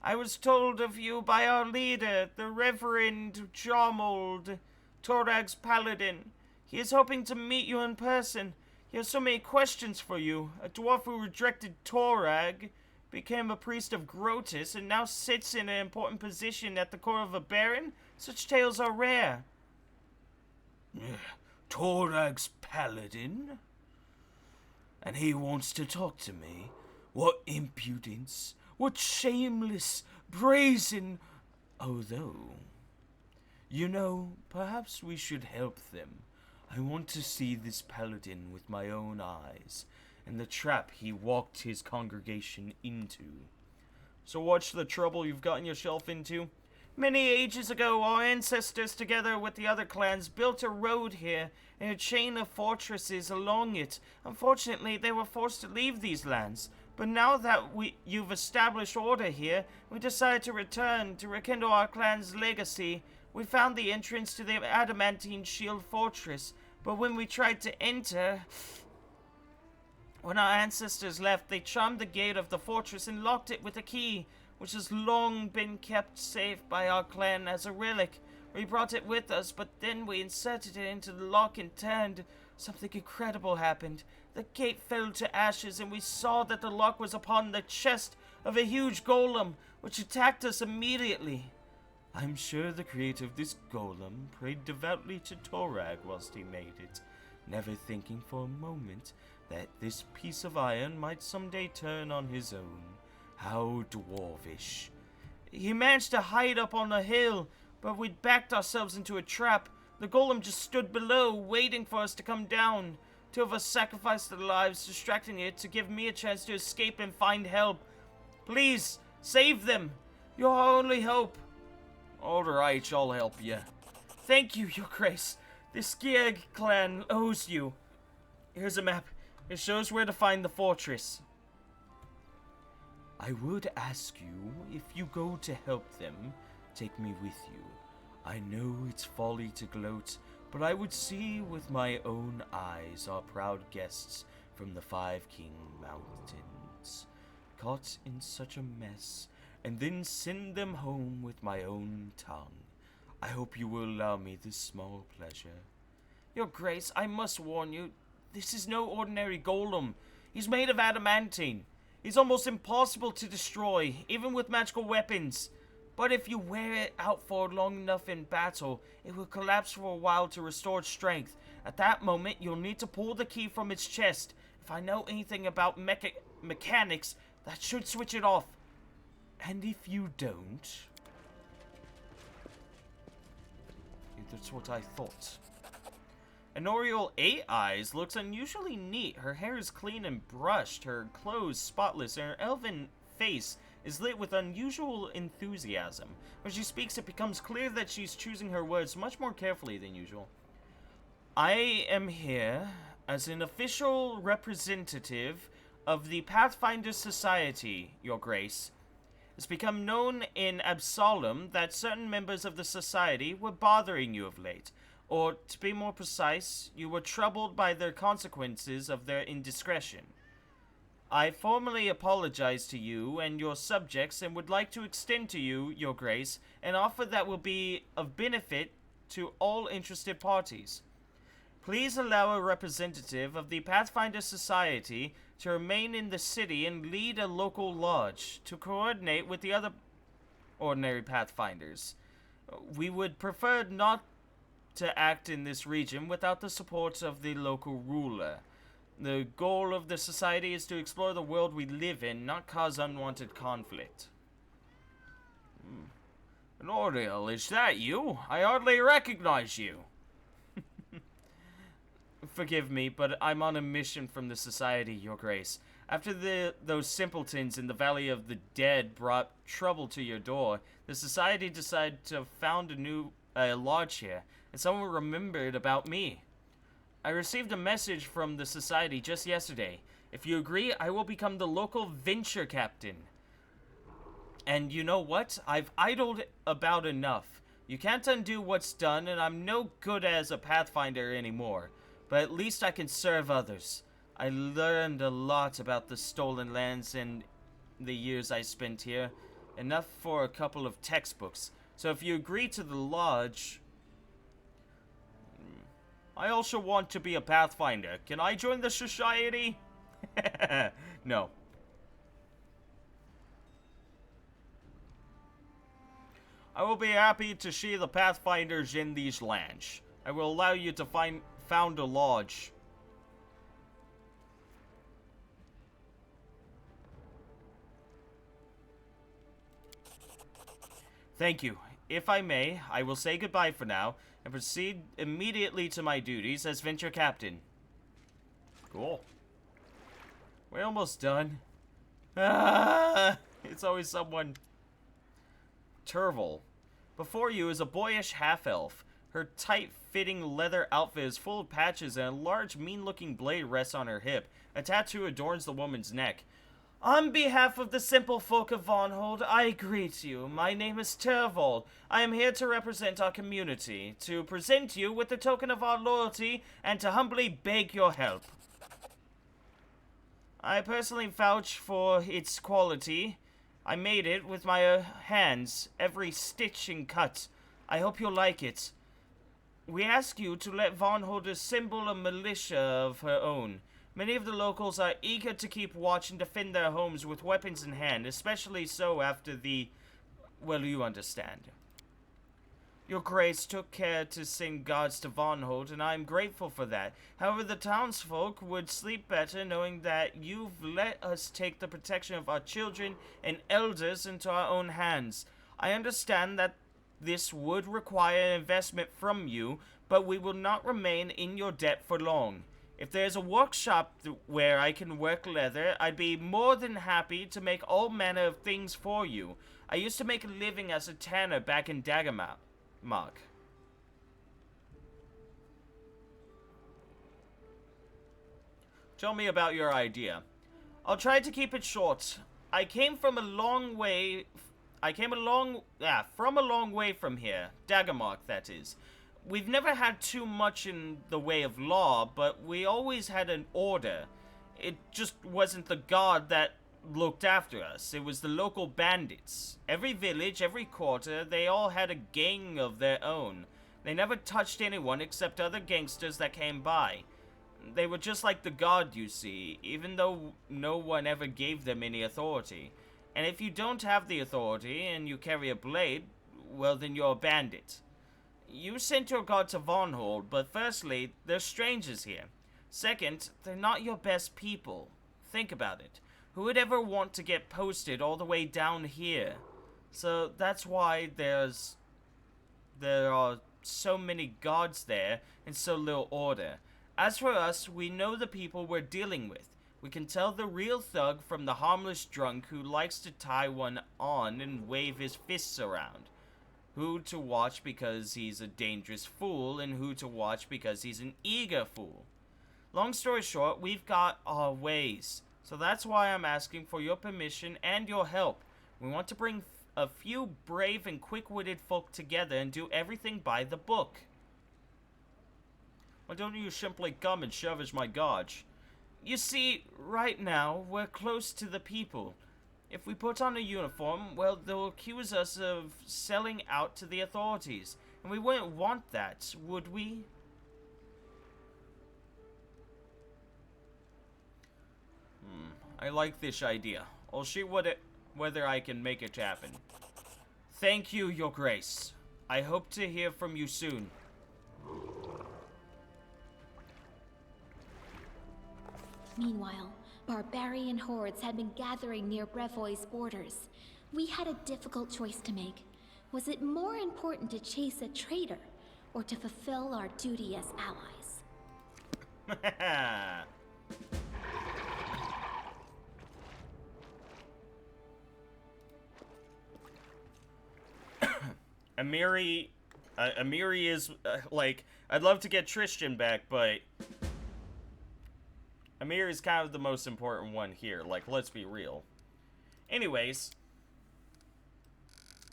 "I was told of you by our leader, the Reverend Jarmold, Torag's paladin. He is hoping to meet you in person. He has so many questions for you. A dwarf who rejected Torag, became a priest of Grotus, and now sits in an important position at the court of a baron? Such tales are rare." "Torag's paladin? And he wants to talk to me? What impudence! What shameless, brazen... Although, you know, perhaps we should help them. I want to see this paladin with my own eyes, and the trap he walked his congregation into." "So what's the trouble you've gotten yourself into?" "Many ages ago, our ancestors, together with the other clans, built a road here and a chain of fortresses along it. Unfortunately, they were forced to leave these lands. But now that you've established order here, we decided to return to rekindle our clan's legacy. We found the entrance to the Adamantine Shield Fortress, but when we tried to enter... When our ancestors left, they charmed the gate of the fortress and locked it with a key, which has long been kept safe by our clan as a relic. We brought it with us, but then we inserted it into the lock and turned. Something incredible happened. The gate fell to ashes, and we saw that the lock was upon the chest of a huge golem, which attacked us immediately. I'm sure the creator of this golem prayed devoutly to Torag whilst he made it, never thinking for a moment that this piece of iron might someday turn on his own. How dwarvish. He managed to hide up on a hill, but we'd backed ourselves into a trap. The golem just stood below, waiting for us to come down. Two of us sacrificed their lives, distracting it to give me a chance to escape and find help. Please, save them. You're our only hope. Alright, I'll help you. Thank you, Your Grace. The Skiag clan owes you. Here's a map. It shows where to find the fortress. I would ask you, if you go to help them, take me with you. I know it's folly to gloat, but I would see with my own eyes our proud guests from the Five King Mountains, caught in such a mess, and then send them home with my own tongue. I hope you will allow me this small pleasure. Your Grace, I must warn you, this is no ordinary golem. He's made of adamantine. He's almost impossible to destroy, even with magical weapons. But if you wear it out for long enough in battle, it will collapse for a while to restore its strength. At that moment, you'll need to pull the key from its chest. If I know anything about mechanics, that should switch it off. And if you don't... That's what I thought. Honorial 8 Eyes looks unusually neat. Her hair is clean and brushed, her clothes spotless, and her elven face is lit with unusual enthusiasm. When she speaks, it becomes clear that she's choosing her words much more carefully than usual. I am here as an official representative of the Pathfinder Society, Your Grace. It's become known in Absalom that certain members of the Society were bothering you of late. Or, to be more precise, you were troubled by the consequences of their indiscretion. I formally apologize to you and your subjects and would like to extend to you, Your Grace, an offer that will be of benefit to all interested parties. Please allow a representative of the Pathfinder Society to remain in the city and lead a local lodge to coordinate with the other ordinary Pathfinders. We would prefer not to act in this region without the support of the local ruler. The goal of the society is to explore the world we live in, not cause unwanted conflict. Nordale, is that you? I hardly recognize you. Forgive me, but I'm on a mission from the Society, Your Grace. After those simpletons in the Valley of the Dead brought trouble to your door, the Society decided to found a new lodge here, and someone remembered about me. I received a message from the Society just yesterday. If you agree, I will become the local venture captain. And you know what? I've idled about enough. You can't undo what's done, and I'm no good as a Pathfinder anymore. But at least I can serve others. I learned a lot about the stolen lands in the years I spent here. Enough for a couple of textbooks. So if you agree to the lodge... I also want to be a Pathfinder. Can I join the society? No. I will be happy to see the Pathfinders in these lands. I will allow you to found a lodge. Thank you. If I may, I will say goodbye for now and proceed immediately to my duties as venture captain. Cool. We're almost done. It's always someone. Turval. Before you is a boyish half-elf. Her tight-fitting leather outfit is full of patches and a large, mean-looking blade rests on her hip. A tattoo adorns the woman's neck. On behalf of the simple folk of Vonhold, I greet you. My name is Turval. I am here to represent our community, to present you with the token of our loyalty, and to humbly beg your help. I personally vouch for its quality. I made it with my hands, every stitch and cut. I hope you'll like it. We ask you to let Vonhold assemble a militia of her own. Many of the locals are eager to keep watch and defend their homes with weapons in hand, especially so after the... well, you understand. Your Grace took care to send guards to Vonhold, and I am grateful for that. However, the townsfolk would sleep better knowing that you've let us take the protection of our children and elders into our own hands. I understand that this would require an investment from you, but we will not remain in your debt for long. If there's a workshop where I can work leather, I'd be more than happy to make all manner of things for you. I used to make a living as a tanner back in Daggermouth. Tell me about your idea. I'll try to keep it short. I came from a long way from here. Daggermark, that is. We've never had too much in the way of law, but we always had an order. It just wasn't the guard that looked after us. It was the local bandits. Every village, every quarter, they all had a gang of their own. They never touched anyone except other gangsters that came by. They were just like the guard, you see, even though no one ever gave them any authority. And if you don't have the authority and you carry a blade, well, then you're a bandit. You sent your guard to Vonhold, but firstly, they're strangers here. Second, they're not your best people. Think about it. Who would ever want to get posted all the way down here? So that's why there are so many guards there and so little order. As for us, we know the people we're dealing with. We can tell the real thug from the harmless drunk who likes to tie one on and wave his fists around. Who to watch because he's a dangerous fool, and who to watch because he's an eager fool. Long story short, we've got our ways. So that's why I'm asking for your permission and your help. We want to bring a few brave and quick-witted folk together and do everything by the book. Why don't you simply come and serve as my guard? You see, right now, we're close to the people. If we put on a uniform, well, they'll accuse us of selling out to the authorities. And we wouldn't want that, would we? I like this idea. I'll see whether I can make it happen. Thank you, Your Grace. I hope to hear from you soon. Meanwhile, barbarian hordes had been gathering near Brevoy's borders. We had a difficult choice to make. Was it more important to chase a traitor, or to fulfill our duty as allies? Amiri is, like, I'd love to get Tristan back, but Amiri is kind of the most important one here, like, let's be real. Anyways,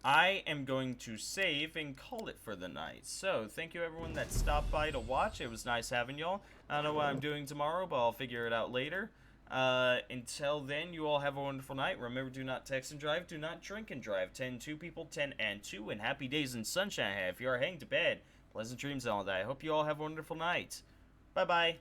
I am going to save and call it for the night. So, thank you everyone that stopped by to watch. It was nice having y'all. I don't know what I'm doing tomorrow, but I'll figure it out later. Until then, you all have a wonderful night. Remember, do not text and drive, do not drink and drive. 10-2 people, 10 and 2, and happy days and sunshine. If you are heading to bed, pleasant dreams and all that. I hope you all have a wonderful night. Bye-bye.